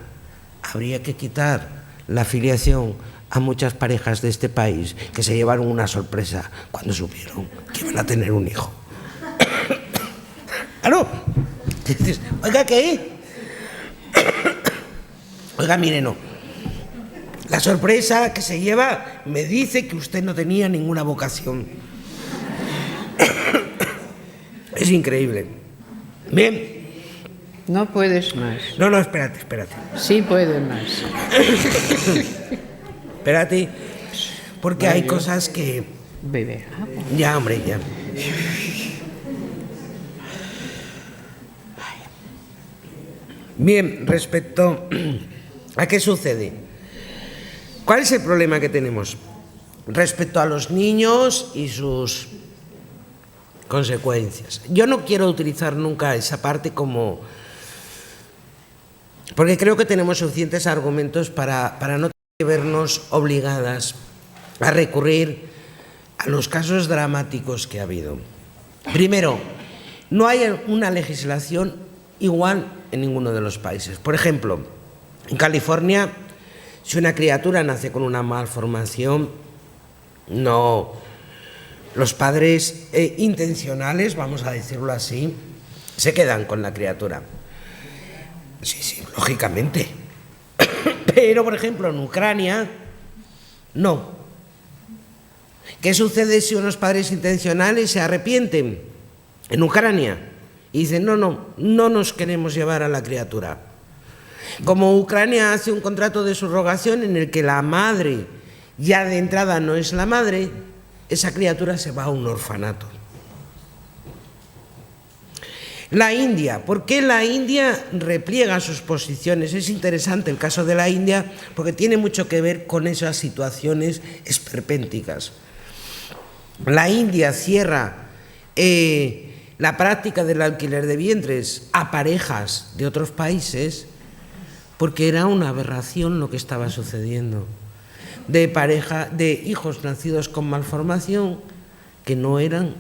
habría que quitar la filiación a muchas parejas de este país que se llevaron una sorpresa cuando supieron que iban a tener un hijo. ¡Claro! Dices, oiga, ¿qué? Oiga, mire, no. La sorpresa que se lleva me dice que usted no tenía ninguna vocación. Es increíble. Bien. No puedes más. No, espérate. Sí puedes más. Espérate, porque hay cosas que... Bebe agua. Ya, hombre, ya. Bien, respecto a qué sucede. ¿Cuál es el problema que tenemos respecto a los niños y sus consecuencias? Yo no quiero utilizar nunca esa parte como... porque creo que tenemos suficientes argumentos para no vernos obligadas a recurrir a los casos dramáticos que ha habido. Primero, no hay una legislación igual en ninguno de los países. Por ejemplo, en California, si una criatura nace con una malformación, no, los padres intencionales, vamos a decirlo así, se quedan con la criatura. Sí, lógicamente. Pero, por ejemplo, en Ucrania, no. ¿Qué sucede si unos padres intencionales se arrepienten en Ucrania y dicen, no nos queremos llevar a la criatura? Como Ucrania hace un contrato de subrogación en el que la madre ya de entrada no es la madre, esa criatura se va a un orfanato. La India, ¿por qué la India repliega sus posiciones? Es interesante el caso de la India porque tiene mucho que ver con esas situaciones esperpénticas. La India cierra la práctica del alquiler de vientres a parejas de otros países porque era una aberración lo que estaba sucediendo. De hijos nacidos con malformación que no eran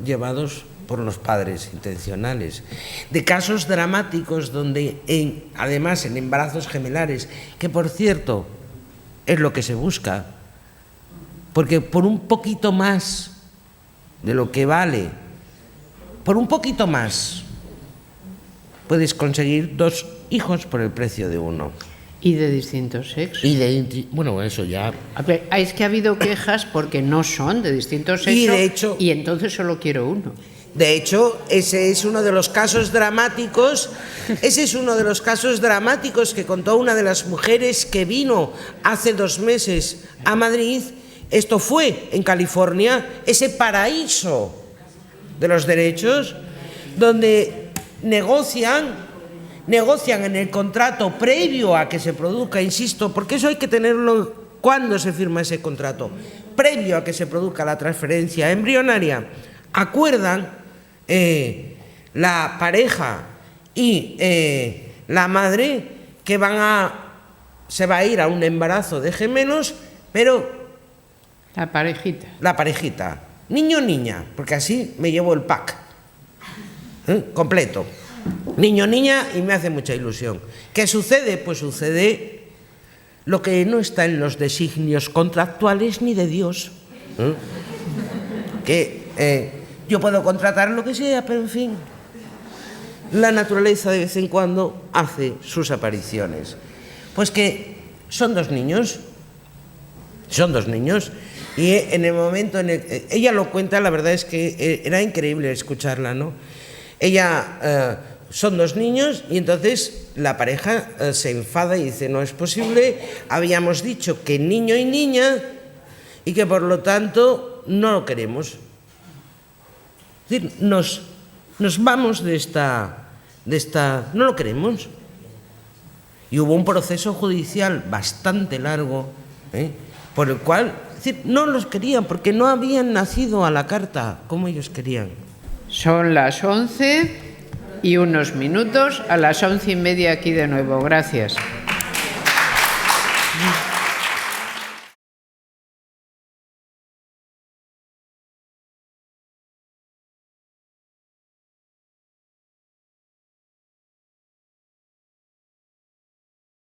llevados por los padres intencionales, de casos dramáticos donde además en embarazos gemelares, que por cierto es lo que se busca, porque por un poquito más de lo que vale, por un poquito más puedes conseguir 2 hijos por el precio de 1. Y de distintos sexos. Bueno, eso ya... Es que ha habido quejas porque no son de distintos sexos y, de hecho, y entonces solo quiero 1. De hecho, ese es uno de los casos dramáticos que contó una de las mujeres que vino hace 2 meses a Madrid. Esto fue en California, ese paraíso de los derechos, donde negocian en el contrato previo a que se produzca, insisto, porque eso hay que tenerlo cuando se firma ese contrato, previo a que se produzca la transferencia embrionaria, acuerdan la pareja y la madre que se va a ir a un embarazo de gemelos, pero la parejita, niño o niña, porque así me llevo el pack completo, niño o niña, y me hace mucha ilusión. ¿Qué sucede? Pues sucede lo que no está en los designios contractuales ni de Dios. Que yo puedo contratar lo que sea, pero en fin, la naturaleza de vez en cuando hace sus apariciones. Pues que son dos niños, y en el momento en el que ella lo cuenta, la verdad es que era increíble escucharla, ¿no? Ella, son dos niños y entonces la pareja se enfada y dice, no es posible, habíamos dicho que niño y niña y que por lo tanto no lo queremos. Es decir, nos vamos de esta, no lo queremos. Y hubo un proceso judicial bastante largo, por el cual, es decir, no los querían porque no habían nacido a la carta como ellos querían. Son las 11 y unos minutos, a las 11:30 aquí de nuevo. Gracias.